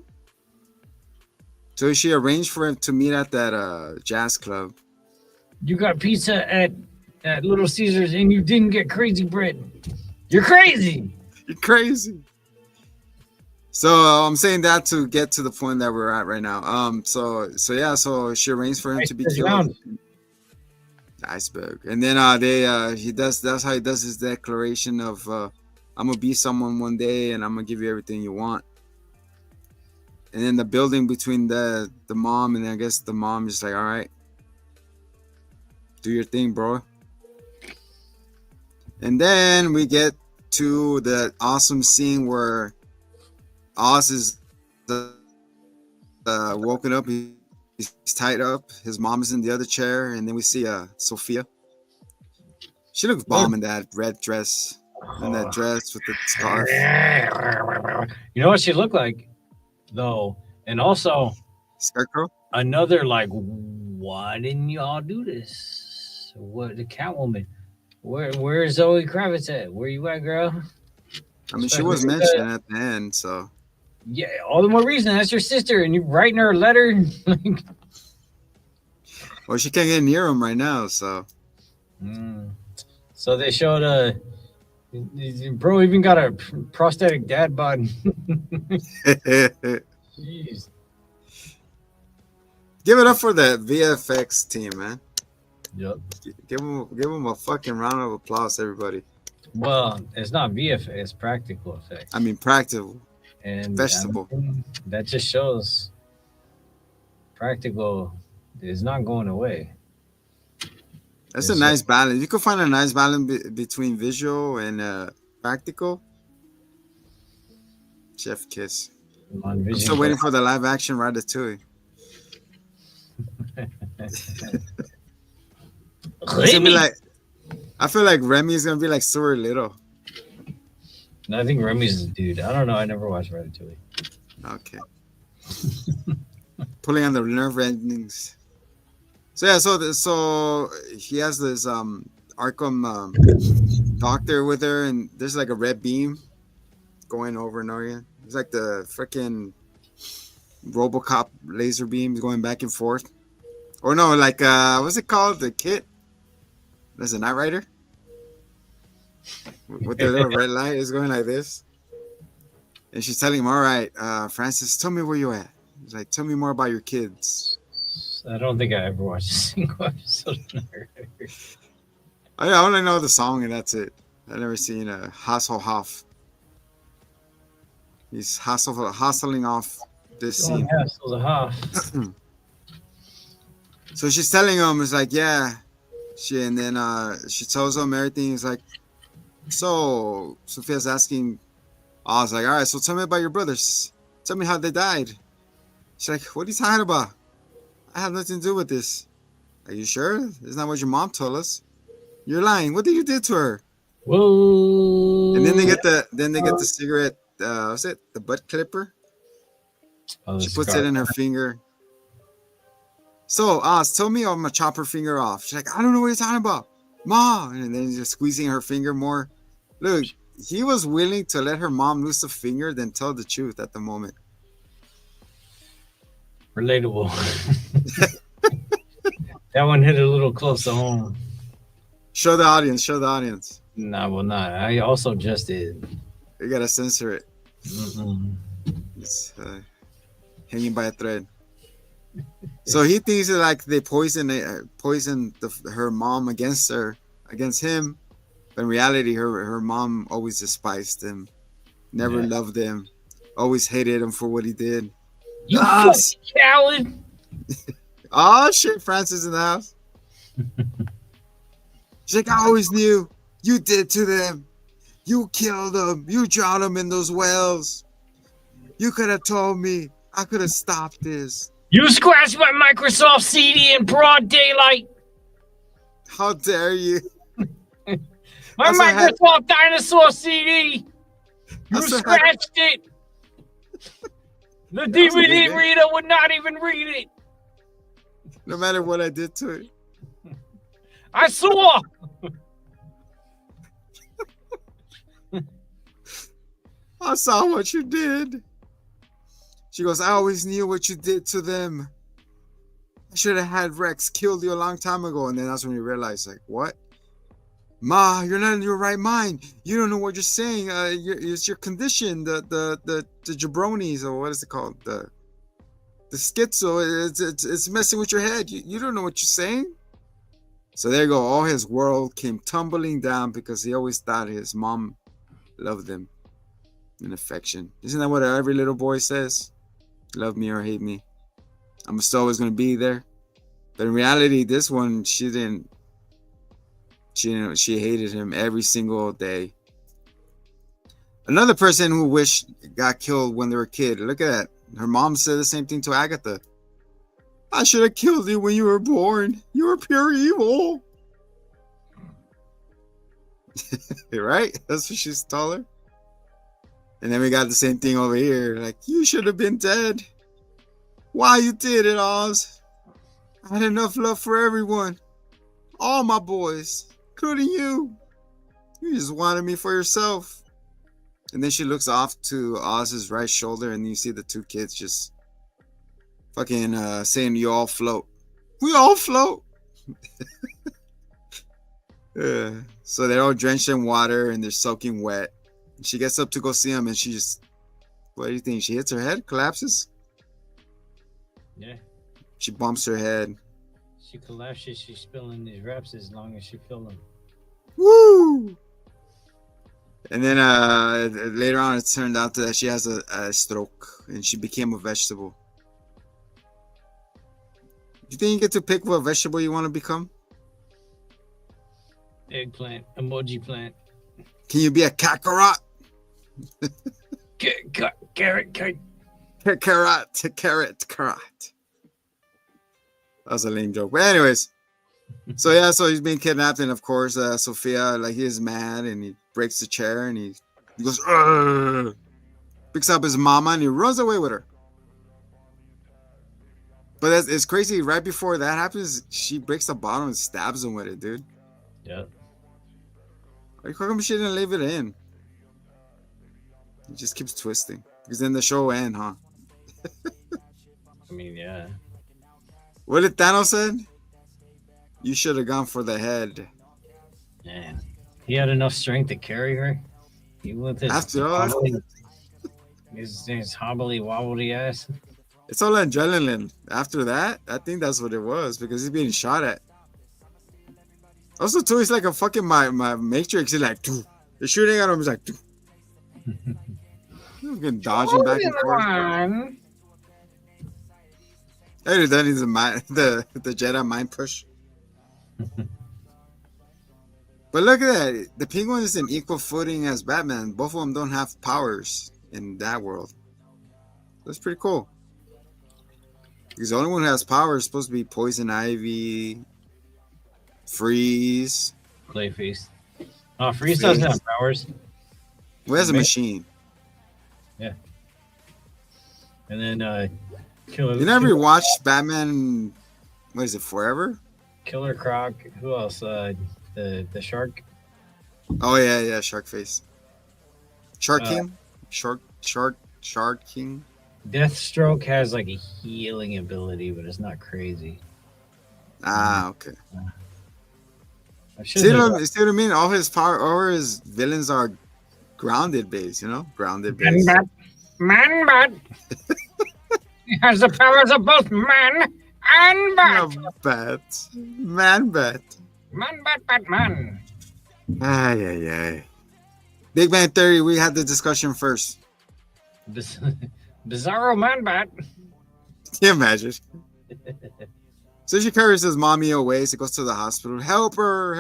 So she arranged for him to meet at that jazz club. You got pizza at Little Caesars and you didn't get crazy bread. You're crazy. You're crazy. So I'm saying that to get to the point that we're at right now. So yeah, so she arranged for him to be killed. Iceberg. And then that's how he does his declaration of I'm gonna be someone one day and I'm gonna give you everything you want. And then the building between the mom and I guess the mom is like, all right, do your thing, bro. And then we get to the awesome scene where Oz is woken up. He's tied up. His mom is in the other chair, and then we see Sophia. She looks bomb in that red dress, and that dress with the scarf. You know what she looked like, though, and also Scarecrow. another like, why didn't y'all do this? What the Catwoman? Where's Zoe Kravitz at? Where you at, girl? I mean, she was mentioned at the end, so yeah, all the more reason. That's your sister, and you writing her a letter. well, she can't get near him right now, so. So they showed bro even got a prosthetic dad bod. Jeez. Give it up for the VFX team, man. Yep. Give them a fucking round of applause, everybody. Well, it's not VFX, it's practical effects. I mean, practical. And Vegetable. that just shows practical is not going away. That's a It's nice balance. You could find a nice balance between visual and practical. Chef kiss. on I'm vision. still waiting for the live action Ratatouille. It's gonna be like, I feel like Remy is gonna be like Stuart Little. I think Remy's the dude. I don't know. I never watched Ratatouille. Okay. Pulling on the nerve endings. So yeah, so he has this Arkham doctor with her, and there's like a red beam going over and over again. It's like the freaking RoboCop laser beams going back and forth. Or no, like what's it called? The kit? There's a Knight Rider with the little red light is going like this. And she's telling him, "All right, Francis, tell me where you at." He's like, "Tell me more about your kids." I don't think I ever watched a single episode of Naruto. I only know the song and that's it. I've never seen a Hasselhoff. He's hustling off this scene. So she's telling him, it's like, yeah. And then she tells him everything. He's like, so Sophia's asking, I was like, all right, so tell me about your brothers. Tell me how they died. She's like, what are you talking about? I have nothing to do with this. Are you sure? It's not what your mom told us. You're lying. What did you do to her? Whoa. And then they get the cigarette. What's it? The butt clipper. Oh, She puts it in her finger. So, tell me I'm gonna chop her finger off. She's like, I don't know what you're talking about, Ma. And then just squeezing her finger more. Look, he was willing to let her mom lose the finger than tell the truth at the moment. Relatable. That one hit a little close to home. Show the audience. Show the audience. Nah, well, not. I also just did. You gotta censor it. Mm-mm. It's hanging by a thread. So he thinks that like they poisoned her mom against him. But in reality, her mom always despised him, never loved him, always hated him for what he did. You fucking coward! Oh shit, Francis in the house. She's like, I always knew you did to them. You killed them. You drowned them in those wells. You could have told me. I could have stopped this. You scratched my Microsoft CD in broad daylight. How dare you? My Microsoft Dinosaur CD. You scratched it. The DVD reader would not even read it. No matter what I did to it. I saw. I saw what you did. She goes, I always knew what you did to them. I should have had Rex killed you a long time ago. And then that's when you realize, like, what? Ma, you're not in your right mind. You don't know what you're saying. It's your condition, the jabronis, or what is it called? The schizo. It's messing with your head. You don't know what you're saying. So there you go. All his world came tumbling down because he always thought his mom loved him in affection. Isn't that what every little boy says? Love me or hate me. I'm still always going to be there. But in reality, this one, she didn't. She hated him every single day. Another person who wished got killed when they were a kid. Look at that. Her mom said the same thing to Agatha. I should have killed you when you were born. You were pure evil. Right? That's what she's told her. And then we got the same thing over here. Like, you should have been dead. Why you did it, Oz? I had enough love for everyone. All my boys. Including you. You just wanted me for yourself. And then she looks off to Oz's right shoulder and you see the two kids just fucking saying you all float. We all float. So they're all drenched in water and they're soaking wet. And she gets up to go see them and she just, what do you think? She hits her head? Collapses? Yeah. She bumps her head. She collapses. She's spilling these raps as long as she fill them. Woo! And then later on, it turned out that she has a stroke and she became a vegetable. You think you get to pick what vegetable you want to become? Eggplant, emoji plant, Can you be a kakarot? carrot. Carrot. That was a lame joke. But anyways, so yeah, so he's being kidnapped, and of course, Sophia, like, he is mad, and he breaks the chair, and he goes, "Ugh!" Picks up his mama, and he runs away with her. But it's crazy. Right before that happens, she breaks the bottle and stabs him with it, dude. Yeah. Like, how come she didn't leave it in? It just keeps twisting. Because then the show end, huh? I mean, yeah. What did Thanos said? You should have gone for the head. Man, he had enough strength to carry her. He went this After all, his hobbly wobbly ass. it's all adrenaline. After that, I think that's what it was because he's being shot at. Also, too, he's like a fucking my Matrix. He's like, "Doo." They're shooting at him. He's like, "Doo." He's fucking dodging back and forth. Hey, then he's the Jedi mind push. But look at that. The Penguin is in equal footing as Batman. Both of them don't have powers in that world. That's pretty cool. Because the only one who has power is supposed to be Poison Ivy, Freeze. Clayface. Oh, Freeze doesn't have powers. Who has a machine? Yeah. And then Killer. You never watched Batman? What is it? Forever? Killer Croc. Who else? The shark. Oh yeah, Shark Face. Shark King. Shark King. Deathstroke has like a healing ability, but it's not crazy. Ah, okay. I See shouldn't have- what I mean? All his villains are grounded base, you know? Grounded base. Man-Bat. He has the powers of both man and bat. Man-Bat. Man-Bat, Batman. Ay. Big Bang Theory, we had the discussion first. Bizarro Man-Bat. Can you imagine? So she carries his mommy away. So goes to the hospital. Help her.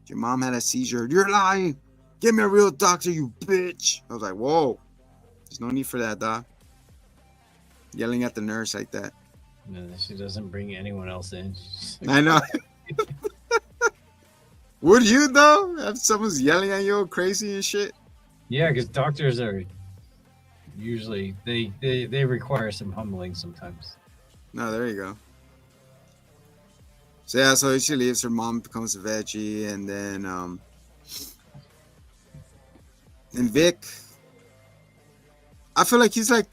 Your mom had a seizure. You're lying. Get me a real doctor, you bitch. I was like, whoa. There's no need for that, doc. Yelling at the nurse like that. No, she doesn't bring anyone else in. I know. Would you, though? If someone's yelling at you crazy and shit? Yeah, because doctors are usually, they require some humbling sometimes. No, there you go. So yeah, so she leaves. Her mom becomes a veggie, and then and Vic, I feel like he's like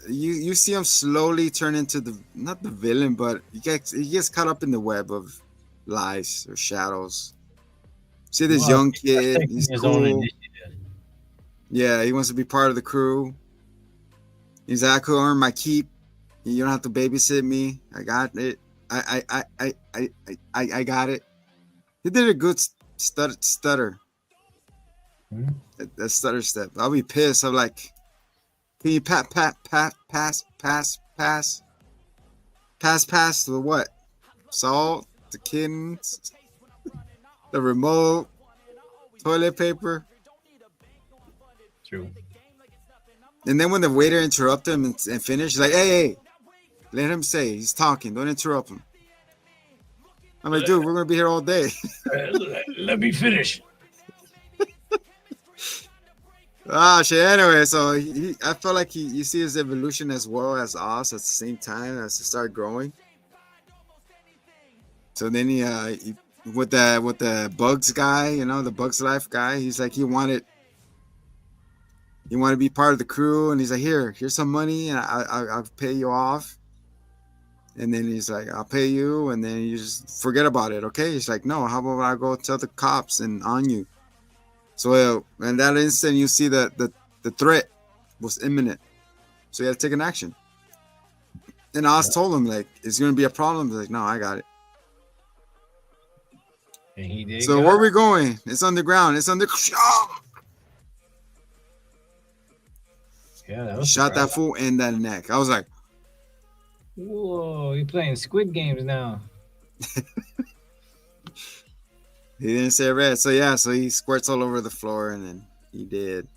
you see him slowly turn into not the villain, but he gets caught up in the web of lies or shadows. See this young kid, he's his own cool. initiative. Yeah, he wants to be part of the crew. He's like, I could earn my keep. You don't have to babysit me. I got it. I got it. He did a good stutter. Hmm? That stutter step. I'll be pissed. I'm like, can you pass the what? Salt, the kittens, the remote, toilet paper. True. And then when the waiter interrupted him and finished, he's like, hey, let him say. He's talking. Don't interrupt him. I'm like, dude, we're going to be here all day. Let me finish. Shit. Anyway, so I felt like you see his evolution as well as Oz at the same time as he started growing. So then he with the Bugs guy, you know, the Bugs Life guy, he's like, he wanted to be part of the crew, and he's like, here's some money, and I'll pay you off. And then he's like, I'll pay you, and then you just forget about it, okay? He's like, no, how about I go tell the cops and on you? So in that instant, you see the threat was imminent. So you had to take an action. And Oz told him, like, it's going to be a problem. He's like, no, I got it. And he did. So go. where are we going? It's underground. It's under. Yeah, that He was shot that surprising. fool in the neck. I was like, Whoa, you playing Squid Games now? he didn't say red. So yeah, so he squirts all over the floor, and then he did.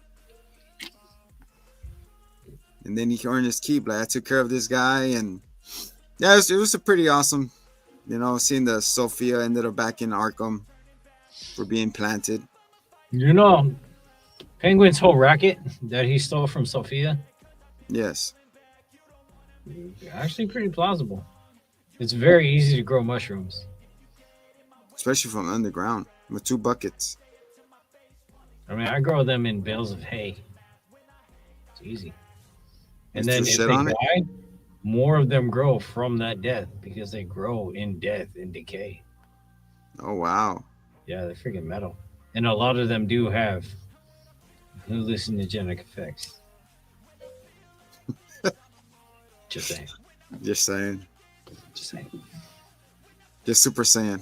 And then he earned his keep. Like I took care of this guy, and yeah, it was a pretty awesome. You know, seeing the Sophia ended up back in Arkham for being planted. You know, Penguin's whole racket that he stole from Sophia, Yes. actually pretty plausible. It's very easy to grow mushrooms. Especially from underground with 2 buckets. I mean, I grow them in bales of hay. It's easy. And You then threw if shit they on it? die, more of them grow from that death because they grow in death and decay. Oh wow. Yeah, they're freaking metal. And a lot of them do have hallucinogenic effects. Just saying. Just saying. Just saying. Just Super Saiyan.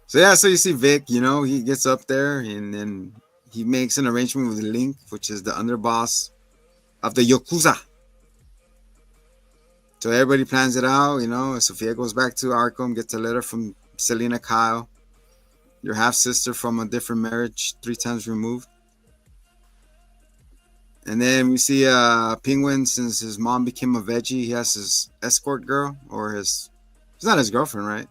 So yeah, so you see Vic, you know, he gets up there and then he makes an arrangement with Link, which is the underboss of the Yakuza. So everybody plans it out, you know. Sophia goes back to Arkham, gets a letter from Selena Kyle, your half sister from a different marriage, 3 times removed. And then we see Penguin, since his mom became a veggie, he has his escort girl, or it's not his girlfriend, right?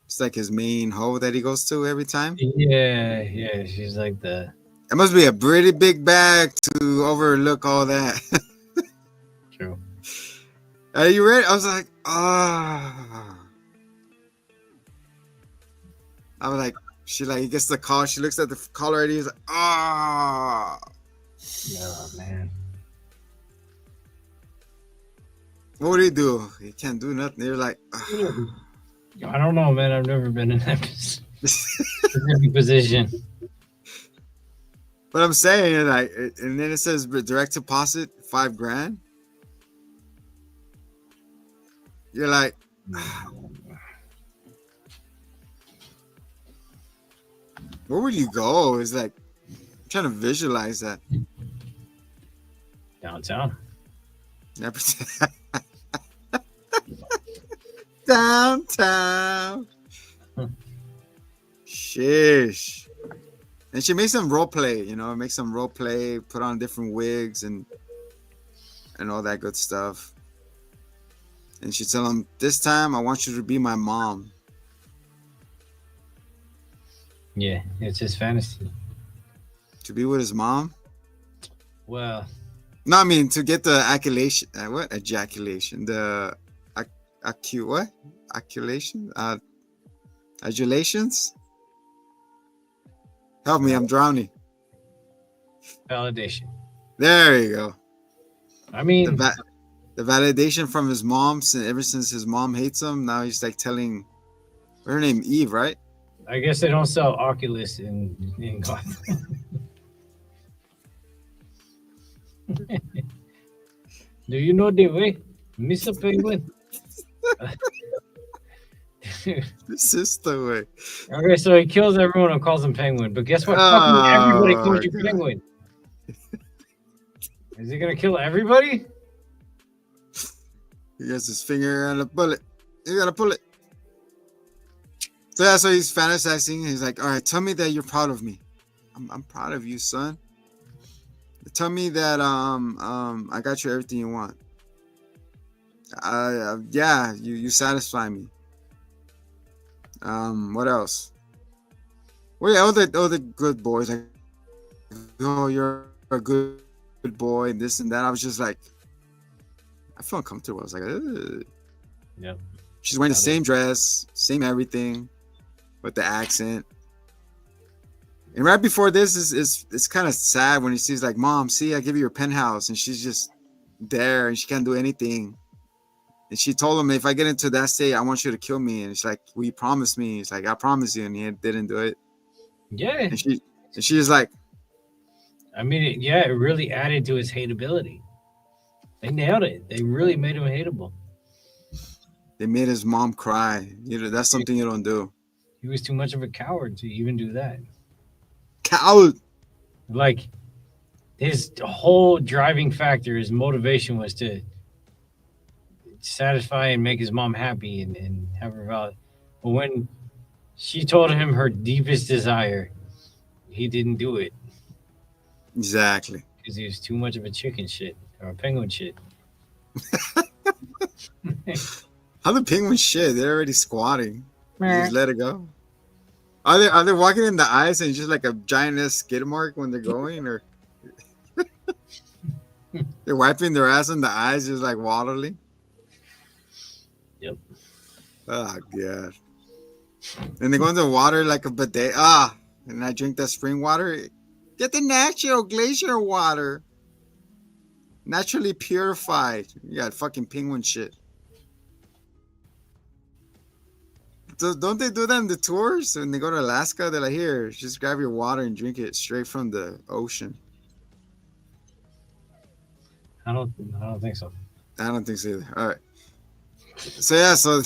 It's like his main hoe that he goes to every time. Yeah, yeah. She's like the It must be a pretty big bag to overlook all that. true. Are you ready? I was like, ah. I was like, he gets the call. She looks at the call already. He's like, ah. Oh man. What would he do? He can't do nothing. They're like, ah. I don't know, man. I've never been in that specific position. But I'm saying, like, and then it says direct deposit $5,000. You're like, where would you go? It's like, I'm trying to visualize that. Downtown. Downtown. Sheesh. And she makes some role play, you know, make some role play, put on different wigs and all that good stuff. And she tell him, this time I want you to be my mom. Yeah, it's his fantasy. To be with his mom? Well, No, I mean to get the acculation. What ejaculation? The what? Acculation? Adulations? Help me, I'm drowning. validation. There you go. I mean, The validation from his mom, ever since his mom hates him, now he's like telling her name Eve, right? I guess they don't sell Oculus in Gotham. Do you know the way, Mr. Penguin? This is the way. Okay, so he kills everyone and calls him Penguin. But guess what? Fucking everybody calls you Penguin. Is he gonna kill everybody? He has his finger on the bullet. You gotta pull it. So yeah, so he's fantasizing. He's like, all right, tell me that you're proud of me. I'm proud of you, son. Tell me that I got you everything you want. Yeah, you satisfy me. What else? Well, yeah, all the good boys, like, oh, you're a good boy, and this and that. I was just like, I feel uncomfortable. I was like, ugh. Yeah. She's wearing the same dress, same everything, with the accent. And right before this it's kind of sad when he sees like, Mom, see, I give you your penthouse, and she's just there and she can't do anything. And she told him, if I get into that state, I want you to kill me. And it's like, will you promise me? He's like, I promise you. And he didn't do it. Yeah. And she was like, I mean, it really added to his hateability. They nailed it. They really made him hateable. They made his mom cry. You know, that's something you don't do. He was too much of a coward to even do that. Coward. Like his whole driving factor, his motivation was to satisfy and make his mom happy and have her valid. But when she told him her deepest desire, he didn't do it Exactly. because he was too much of a chicken shit or a penguin shit. How the penguins shit? They're already squatting. You just let it go. Are they walking in the ice and just like a giant ass skid mark when they're going, or they're wiping their ass on the ice just like waterly? Yep. Oh god. And they go in the water like a bidet. And I drink that spring water. Get the natural glacier water. Naturally purified. You got fucking penguin shit. Don't they do that in the tours? When they go to Alaska, they're like, here, just grab your water and drink it straight from the ocean. I don't think so. I don't think so either. All right. So yeah, so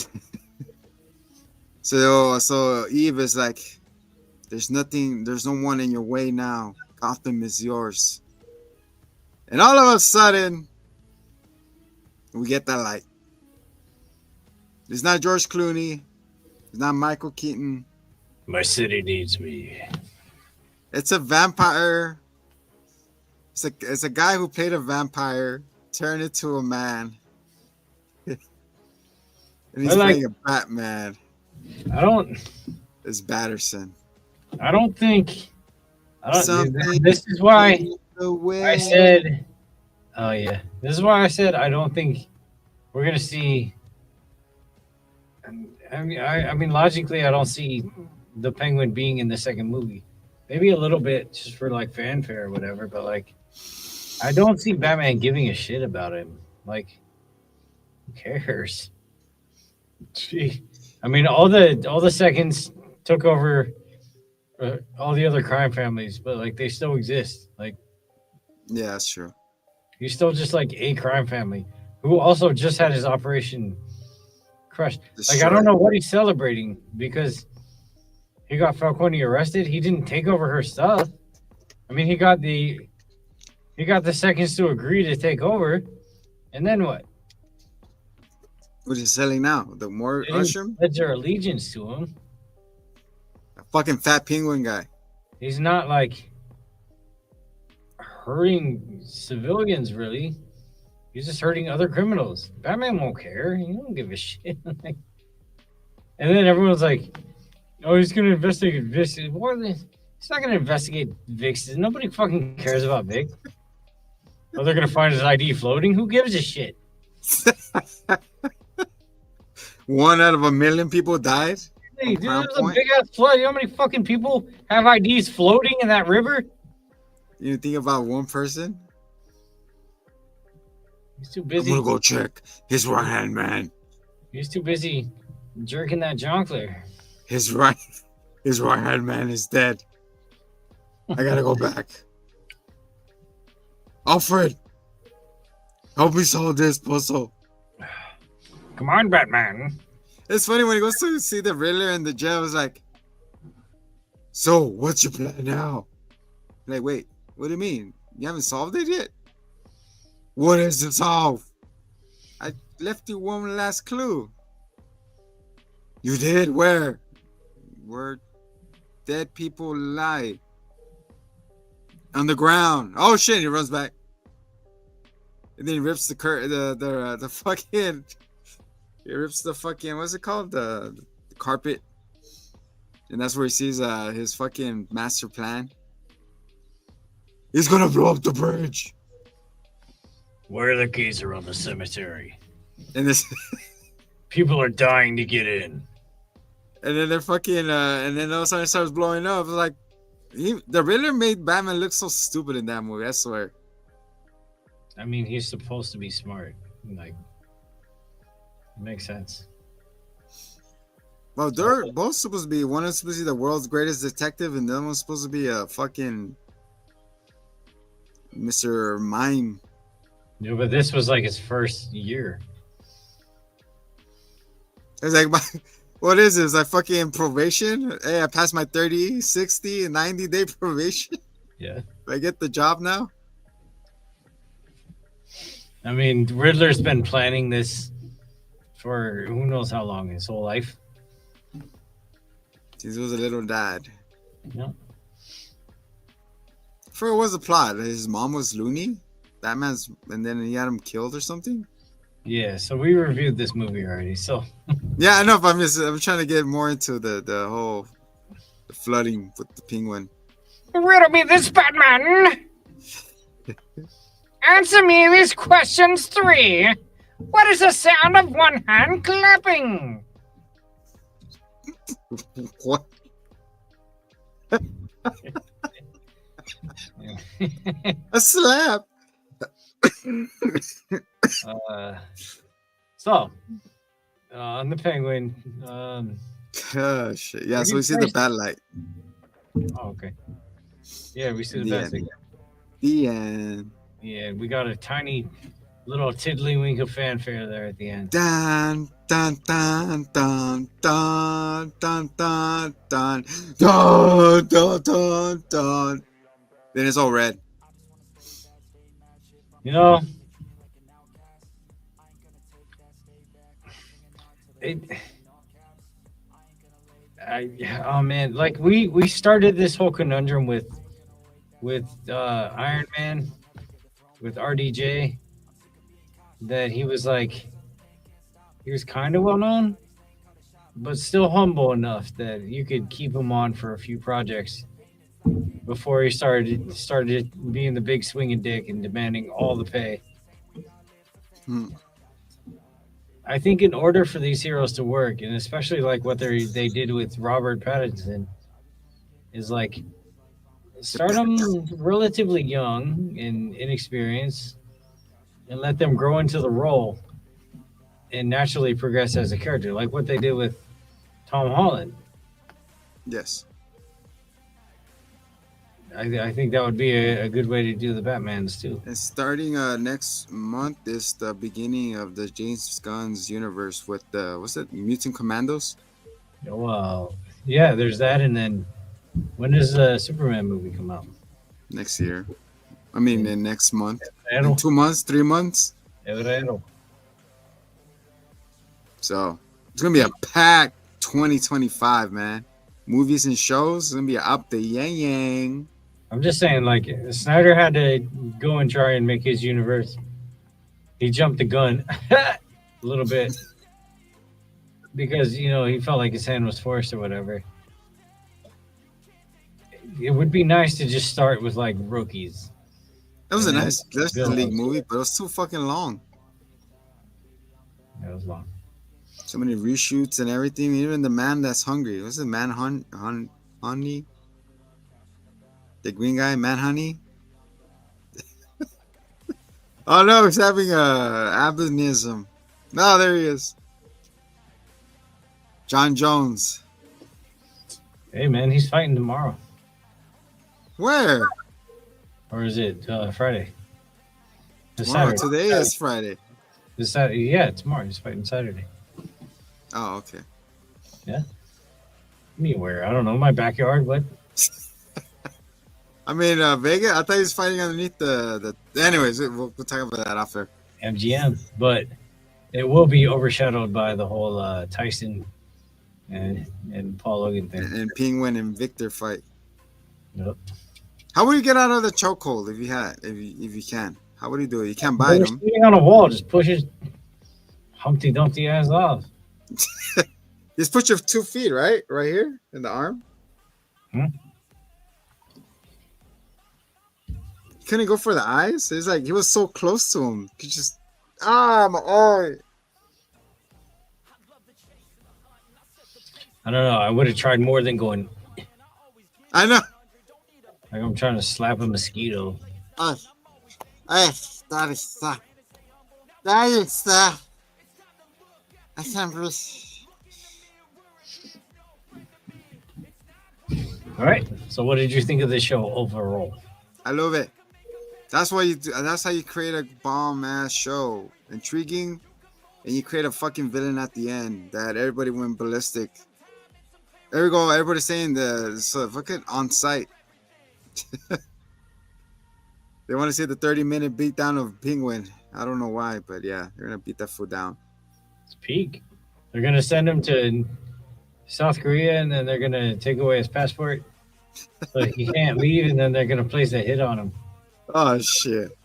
Eve is like, there's no one in your way now. Gotham is yours. And all of a sudden, we get that light. It's not George Clooney. It's not Michael Keaton. My city needs me. It's a vampire. It's a guy who played a vampire, turned into a man. And he's playing a Batman. It's Batterson. This is why I said, oh yeah, this is why I said I don't think we're gonna see. I mean, logically, I don't see the Penguin being in the second movie. Maybe a little bit just for like fanfare or whatever, but like, I don't see Batman giving a shit about him. Like, who cares? Gee, I mean, all the seconds took over all the other crime families, but like they still exist. Like, yeah, that's true. he's still just like a crime family who also just had his operation crushed. Like, I don't know what he's celebrating because he got Falcone arrested. He didn't take over her stuff. I mean, he got the seconds to agree to take over, and then what? What is he selling now? The more mushroom? Pledge their allegiance to him. A fucking fat penguin guy. He's not like hurting civilians, really. He's just hurting other criminals. Batman won't care. He don't give a shit. And then everyone's like, "Oh, he's gonna investigate Vix." What? He's not gonna investigate Vix. Nobody fucking cares about Vic. Oh, they're gonna find his ID floating. Who gives a shit? 1 out of 1,000,000 people died. Hey, dude, there was a big ass flood. You know how many fucking people have IDs floating in that river? You think about one person? He's too busy. I'm gonna go check his right hand man. He's too busy jerking that jongleur. His right hand man is dead. I gotta go back. Alfred, help me solve this puzzle. Come on, Batman. It's funny when he goes to see the Riddler in the jail. It's like, so what's your plan now? Like, wait, what do you mean? You haven't solved it yet? What is to solve? I left you one last clue. You did? Where? Where dead people lie. On the ground. Oh shit! He runs back, and then he rips the fucking. He rips the fucking, what's it called? The carpet. And that's where he sees his fucking master plan. He's gonna blow up the bridge. Where are the keys around the cemetery? And this People are dying to get in. and then they're fucking and then all of a sudden it starts blowing up. It's like the Riddler made Batman look so stupid in that movie, I swear. I mean, he's supposed to be smart. Like, it makes sense. Well, they're both supposed to be, one is supposed to be the world's greatest detective, and the other one's supposed to be a fucking Mr. Mime. Yeah, but this was like his first year. It's like, what is this? Like fucking probation? Hey, I passed my 30, 60, 90-day probation. Yeah. I get the job now? I mean, Riddler's been planning this for who knows how long, his whole life. He was a little dad. Yeah. I forgot what was the plot. His mom was loony? Batman's, and then he had him killed or something? Yeah, so we reviewed this movie already. So Yeah, I know, but I'm trying to get more into the whole the flooding with the penguin. riddle me this, Batman. Answer me these questions 3. What is the sound of one hand clapping? What? A slap. So, on the Penguin. Oh, shit. Yeah, so we see the bad light. Oh, okay. Yeah, we see the The best end. again. The end. Yeah, we got a tiny little tiddlywink of fanfare there at the end. Dun dun dun dun dun dun dun dun dun dun dun dun. Then it's all red. You know, oh man, like we started this whole conundrum with Iron Man, with RDJ, that he was kind of well known, but still humble enough that you could keep him on for a few projects before he started being the big swinging dick and demanding all the pay. I think in order for these heroes to work, and especially like what they did with Robert Pattinson, is like start them relatively young and inexperienced, and let them grow into the role and naturally progress as a character, like what they did with Tom Holland. Yes. I think that would be a good way to do the Batmans too. And starting next month is the beginning of the James Gunn's universe with the what's it, Mutant Commandos? Well, yeah, there's that, and then when does the Superman movie come out? Next year. I mean, in next month. Febrero. In 2 months, 3 months. Febrero. So it's gonna be a packed 2025, man. Movies and shows. It's gonna be up the yang yang. I'm just saying, like, Snyder had to go and try and make his universe. He jumped the gun a little bit because, you know, he felt like his hand was forced or whatever. It would be nice to just start with, like, rookies. That was a And nice Justice villains. League movie, but it was too fucking long. That was long. So many reshoots and everything. Even the man that's hungry. What's the man honey? The green guy, man honey. Oh no, he's having a albinism. No, there he is. John Jones. Hey, man, he's fighting tomorrow. Where? Or is it Friday? It's Tomorrow. Saturday. Today is Friday. It's Saturday. Yeah, tomorrow. He's fighting Saturday. Oh, okay. Anywhere. I don't know. My backyard. What? I mean, Vega. I thought he was fighting underneath the. Anyways, we'll talk about that after. MGM. But it will be overshadowed by the whole Tyson and Paul Logan thing. And Penguin and Victor fight. Nope. How would you get out of the chokehold if you can? How would you do it? You can't bite They're him. sitting on a wall. Just push his Humpty Dumpty ass off. Just put your 2 feet right here in the arm. Hmm? Couldn't go for the eyes. It's like he was so close to him. Could just my eye. I don't know. I would have tried more than going. I know. Like I'm trying to slap a mosquito. That is I can't breathe. All right. So, what did you think of the show overall? I love it. That's why you do. That's how you create a bomb ass show. Intriguing, and you create a fucking villain at the end that everybody went ballistic. There we go. Everybody's saying fucking on site. They want to see the 30-minute beatdown of Penguin. I don't know why, but yeah, they're gonna beat that fool down. It's peak. They're gonna send him to South Korea, and then they're gonna take away his passport, so he can't leave. And then they're gonna place a hit on him, Oh shit!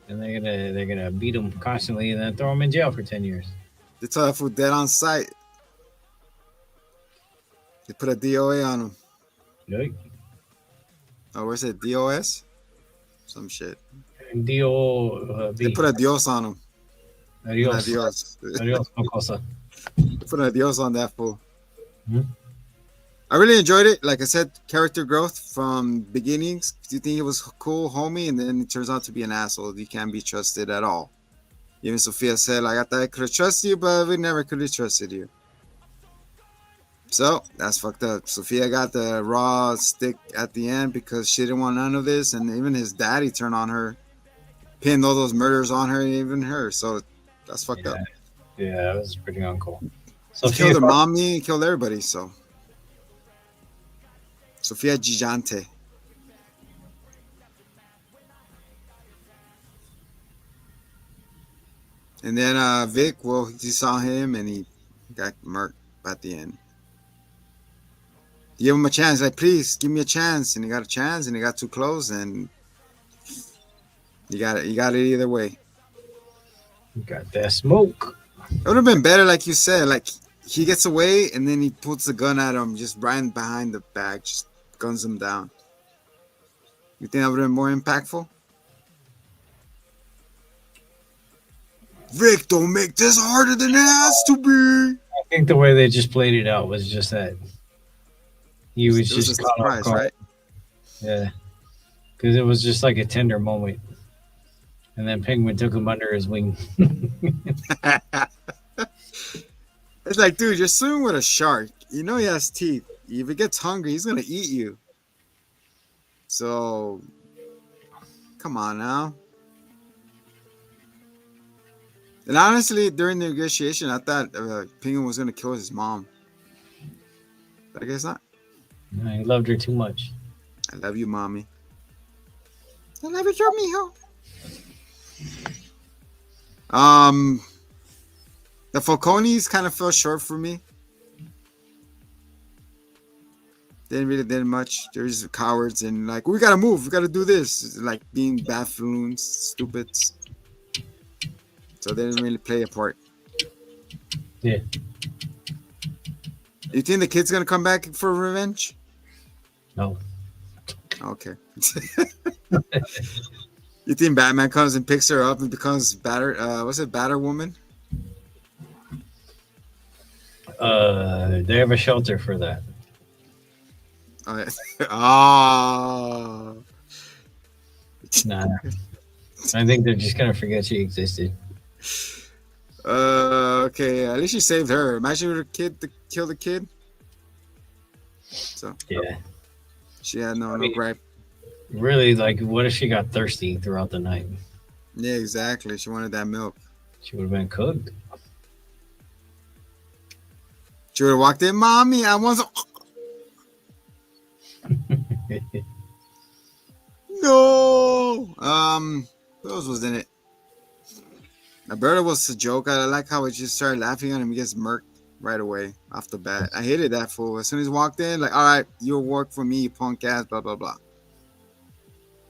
and they're gonna beat him constantly, and then throw him in jail for 10 years. They tell that fool dead on sight. They put a DOA on him. Right? Oh, where's it? DOS? Some shit. They They put a Dios on him. Adios. Adios. Adios, Mocosa. Put a Dios on that fool. Hmm? I really enjoyed it. Like I said, character growth from beginnings. You think he was cool, homie, and then it turns out to be an asshole. He can't be trusted at all. Even Sophia said, like, I thought I could have trusted you, but we never could have trusted you. So that's fucked up. Sophia got the raw stick at the end because she didn't want none of this, and even his daddy turned on her, pinned all those murders on her, even her. So that's fucked up. Yeah, that was pretty uncool. He killed her mommy, he killed everybody. So Sophia Gigante. And then Vic, well, he saw him and he got murked at the end. He gave him a chance, like, please give me a chance. And he got a chance and he got too close and you got it either way. Got that smoke. It would have been better, like you said, like he gets away and then he puts the gun at him, just right behind the back, just guns him down. You think that would have been more impactful? Vic, don't make this harder than it has to be. I think the way they just played it out was just that he was just a caught off surprise, guard. right? Yeah, because it was just like a tender moment, and then Penguin took him under his wing. It's like, dude, you're swimming with a shark. You know he has teeth. If he gets hungry, he's gonna eat you. So, come on now. And honestly, during the negotiation, I thought Penguin was gonna kill his mom. But I guess not. No, he loved her too much. I love you, mommy. I love you too, mijo. The Falcones kind of fell short for me. Didn't really did much. There's cowards and like, we gotta move, we gotta do this. Like being buffoons, stupids. So they didn't really play a part. Yeah. You think the kid's gonna come back for revenge? No. Okay. You think Batman comes and picks her up and becomes Batter Woman? They have a shelter for that. Oh, yeah. Oh. Nah. I think they're just gonna forget she existed. Okay. At least you saved her. Imagine her kid to kill the kid. So Yeah. she had no gripe. Really, like, what if she got thirsty throughout the night? Yeah, exactly. She wanted that milk. She would have been cooked. She would have walked in, mommy, I want some. No. Who else was in it? Alberto was a joke. I like how it just started laughing at him. He gets murked right away off the bat. I hated that fool. As soon as he walked in, like, all right, you'll work for me, you punk ass, blah, blah, blah.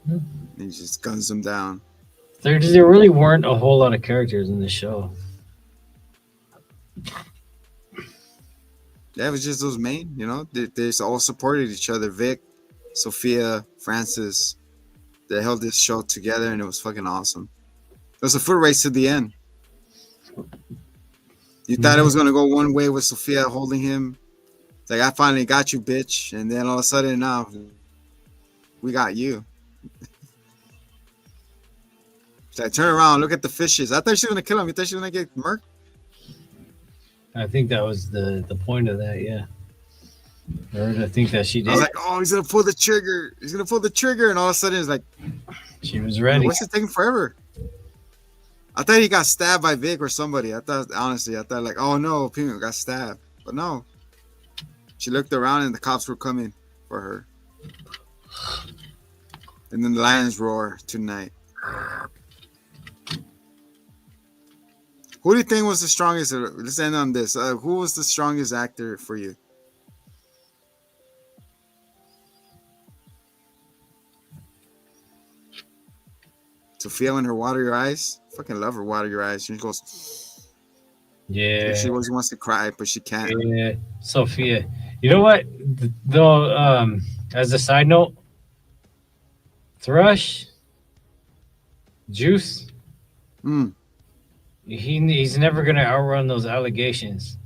And he just guns him down. There really weren't a whole lot of characters in the show. Yeah, it was just those main, you know. They all supported each other. Vic, Sophia, Francis. They held this show together, and it was fucking awesome. It was a foot race to the end. You thought it was gonna go one way with Sophia holding him. It's like, I finally got you, bitch. And then all of a sudden, now we got you. It's like, turn around, look at the fishes. I thought she was gonna kill him. You thought she was gonna get murked? I think that was the point of that, yeah. Or I think that she I did. was like, oh, he's gonna pull the trigger. He's gonna pull the trigger, and all of a sudden, it's like, She was ready. what's it taking forever? I thought he got stabbed by Vic or somebody. I thought like, oh no, Penguin got stabbed. But no. She looked around and the cops were coming for her. And then the lions roar tonight. Who do you think was the strongest? Let's end on this. Who was the strongest actor for you? Sophia and her water your eyes. Fucking love her water your eyes. She goes. Yeah. She always wants to cry, but she can't. Yeah, Sophia. You know what? Though, as a side note, Thrush, Juice, he's never gonna outrun those allegations.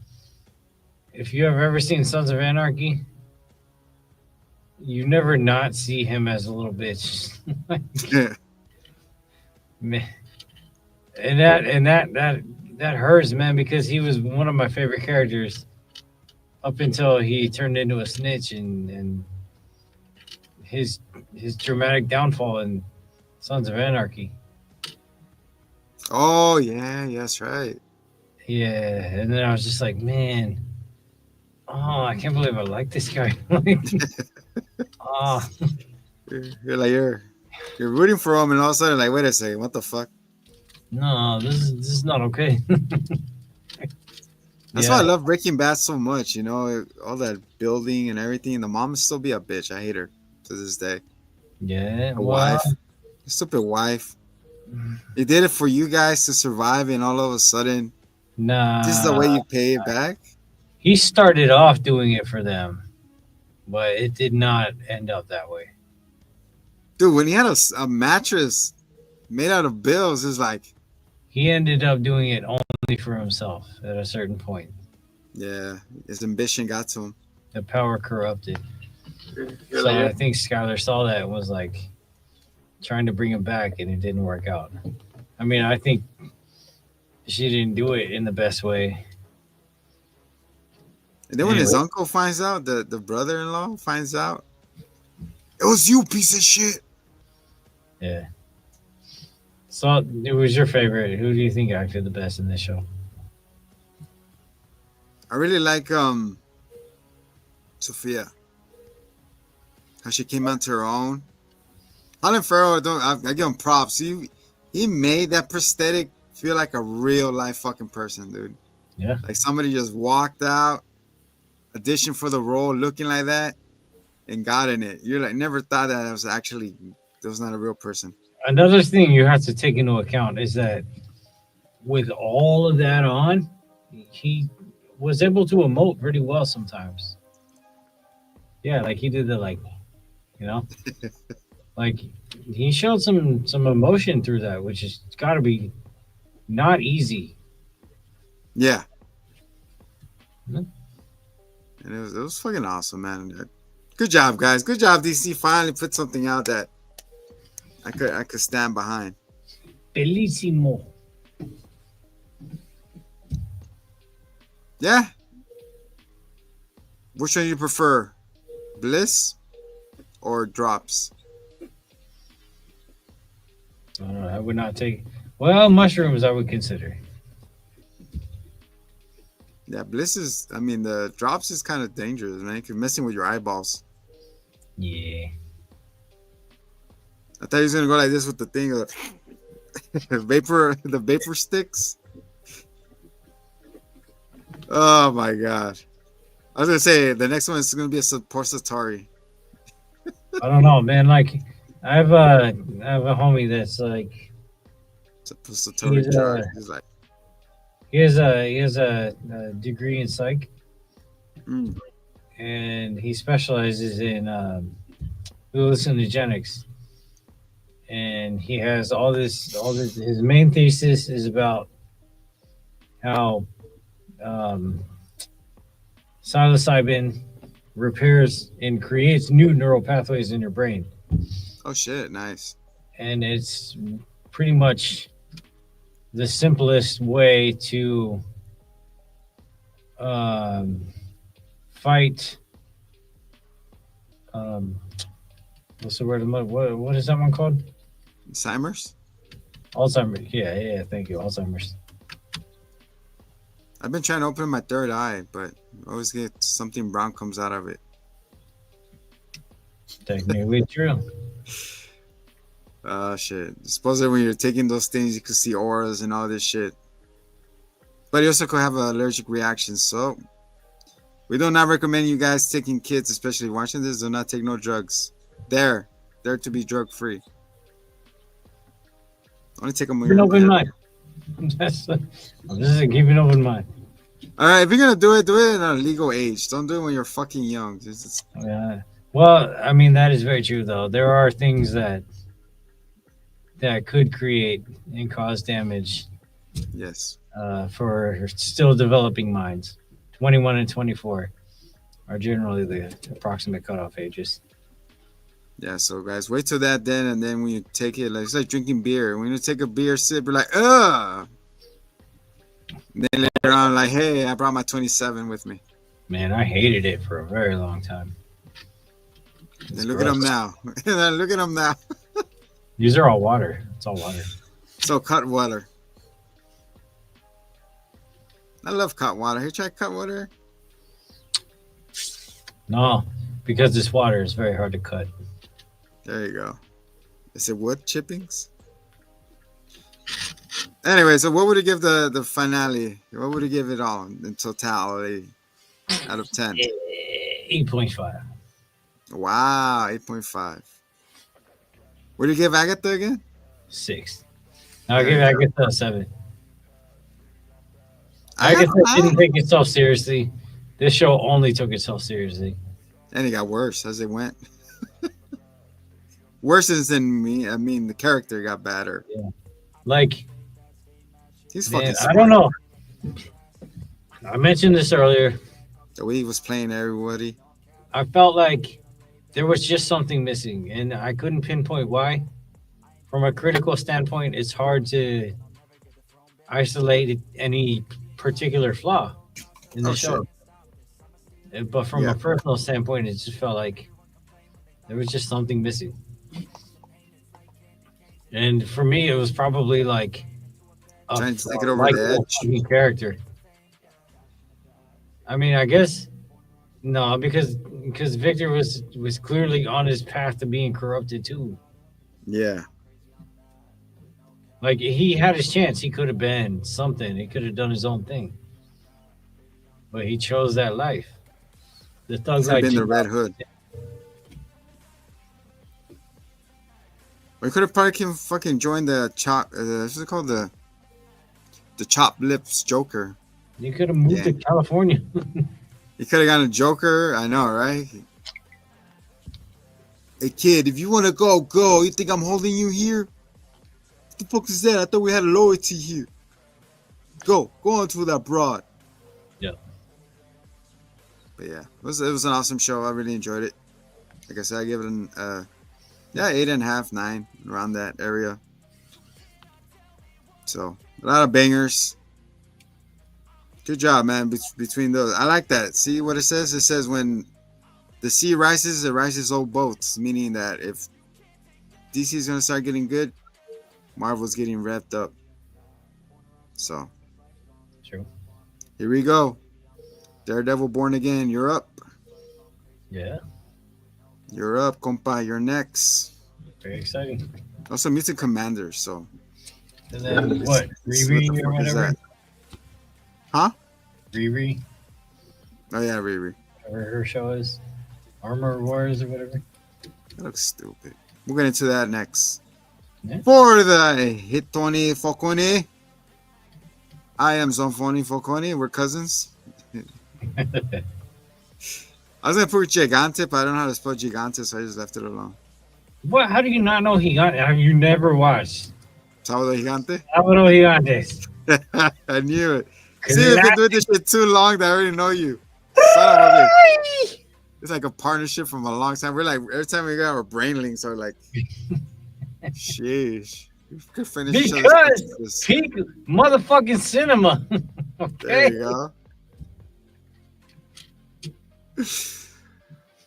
If you have ever seen Sons of Anarchy, you never not see him as a little bitch. Yeah. Man. And that hurts, man, because he was one of my favorite characters up until he turned into a snitch and his dramatic downfall in Sons of Anarchy. Oh yeah, that's right. Yeah, and then I was just like, man, oh, I can't believe I like this guy. Like, oh, You're rooting for him, and all of a sudden, like, wait a second, what the fuck? no, this is not okay. That's why I love Breaking Bad so much. You know, all that building and everything. The mom still be a bitch. I hate her to this day. Yeah, A wife, a stupid wife. They did it for you guys to survive, and all of a sudden, nah. this is the way you pay it back. He started off doing it for them, but it did not end up that way. Dude, when he had a mattress made out of bills, it's like, He ended up doing it only for himself at a certain point. yeah, his ambition got to him. The power corrupted. So I think Skylar saw that and was like trying to bring him back, and it didn't work out. I mean, I think she didn't do it in the best way. And then when his Anyway. uncle finds out, the brother-in-law finds out, it was you, piece of shit. Yeah. So, who was your favorite? Who do you think acted the best in this show? I really like Sophia. How she came onto her own. Colin Farrell, I give him props. He made that prosthetic feel like a real life fucking person, dude. Yeah. Like somebody just walked out, auditioned for the role looking like that, and got in it. You're like, never thought that was not a real person. Another thing you have to take into account is that with all of that on, he was able to emote pretty well sometimes. Yeah, like he did the like he showed some emotion through that, which has got to be not easy. Yeah. Mhm. And it was fucking awesome, man. Good job, guys. Good job, DC. Finally put something out that I could stand behind. Bellissimo. Yeah. Which one do you prefer? Bliss or Drops? I don't know. I would not take. Well, mushrooms I would consider. Yeah, Bliss is, I mean, the Drops is kind of dangerous, man. You're messing with your eyeballs. Yeah. I thought he was going to go like this with the thing. The vapor sticks. Oh, my God. I was going to say, the next one is going to be a suppository. I don't know, man. Like, I have a homie that's like Suppository He's, drug. He's like, he has a degree in psych, mm, and he specializes in hallucinogenics. And he has all this. His main thesis is about how psilocybin repairs and creates new neural pathways in your brain. oh, shit. Nice. And it's pretty much the simplest way to fight. What's the word? What is that one called? Alzheimer's? Alzheimer's. Yeah. Thank you. Alzheimer's. I've been trying to open my third eye, but I always get something brown comes out of it. Technically true. Shit. Supposedly when you're taking those things, you could see auras and all this shit. But you also could have an allergic reaction. So we do not recommend you guys taking kids, especially watching this. Do not take no drugs. They're to be drug free. Only take them when Keep an you're open there. mind. This is keep an open mind. All right, if you're gonna do it at a legal age. Don't do it when you're fucking young. Yeah. Well, I mean that is very true though. There are things that could create and cause damage Yes. for still developing minds. 21 and 24 are generally the approximate cutoff ages. Yeah, so guys, wait till that then, and then when you take it, like it's like drinking beer. When you take a beer sip, you're like, ugh. And then later on, like, hey, I brought my 27 with me. Man, I hated it for a very long time. And look at them now. Look at them now. These are all water. It's all water. So cut water. I love cut water. Have you tried cut water? No, because this water is very hard to cut. There you go. Is it wood chippings? Anyway, so what would you give the finale? What would you give it all in totality out of 10? 8.5. Wow, 8.5. What do you give Agatha again? 6. I'll give Agatha a 7. Agatha didn't take itself seriously. This show only took itself seriously. And it got worse as it went. Worse than me. I mean, the character got better. Yeah. Like, he's man, fucking smart. I don't know. I mentioned this earlier. The way he was playing everybody. I felt like there was just something missing, and I couldn't pinpoint why. From a critical standpoint, it's hard to isolate any particular flaw in the show. Sure. But from a personal standpoint, it just felt like there was just something missing. And for me, it was probably like a trying to take it over the edge character. I mean, I guess no, because Victor was clearly on his path to being corrupted too. Yeah. Like he had his chance. He could have been something. He could have done his own thing. But he chose that life. The thug life. Been the Red Hood. We could have probably fucking joined the chop. What's it called? The Chop Lips Joker. You could have moved to California. You could have gotten a Joker. I know, right? Hey kid, if you want to go. You think I'm holding you here? What the fuck is that? I thought we had loyalty here. Go on to that broad. Yeah. But yeah, it was an awesome show. I really enjoyed it. Like I said, I give it an 8.5, 9, around that area. So a lot of bangers. Good job, man. Between those, I like that. See what it says? It says when the sea rises, it rises all boats. Meaning that if DC is gonna start getting good, Marvel's getting revved up. So true. Here we go. Daredevil Born Again. You're up. Yeah. You're up, compa. You're next. Very exciting. Also, Mutant Commander. So. And then what? Riri or whatever. Huh? Riri. Oh yeah, Riri. Whatever her show is. Armor Wars or whatever. That looks stupid. We'll get into that next. Yeah. For the Hitoni Foconi. I am Zonfoni Foconi. We're cousins. I was gonna put Gigante, but I don't know how to spell Gigante, so I just left it alone. What? How do you not know Gigante? Have you never watched? Sábado Gigante? Sábado Gigantes. I knew it. See, I've been doing this shit too long that I already know you. It's like a partnership from a long time. We're like, every time we got our brain links are like, sheesh. We could finish because peak motherfucking cinema. Okay. There you go.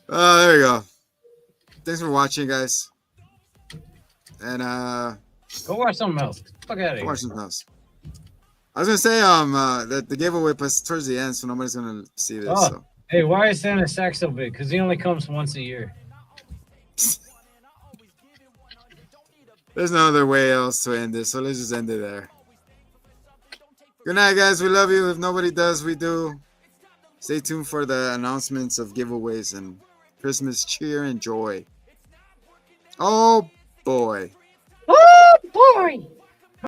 There you go. Thanks for watching, guys. And Go watch something else. Fuck out of here. Watch something else. I was gonna say that the giveaway was towards the end, so nobody's gonna see this. Oh. So. Hey, why is Santa's sack so big? Because he only comes once a year. There's no other way else to end this, so let's just end it there. Good night, guys. We love you. If nobody does, we do. Stay tuned for the announcements of giveaways and Christmas cheer and joy. Oh, boy. Oh, boy.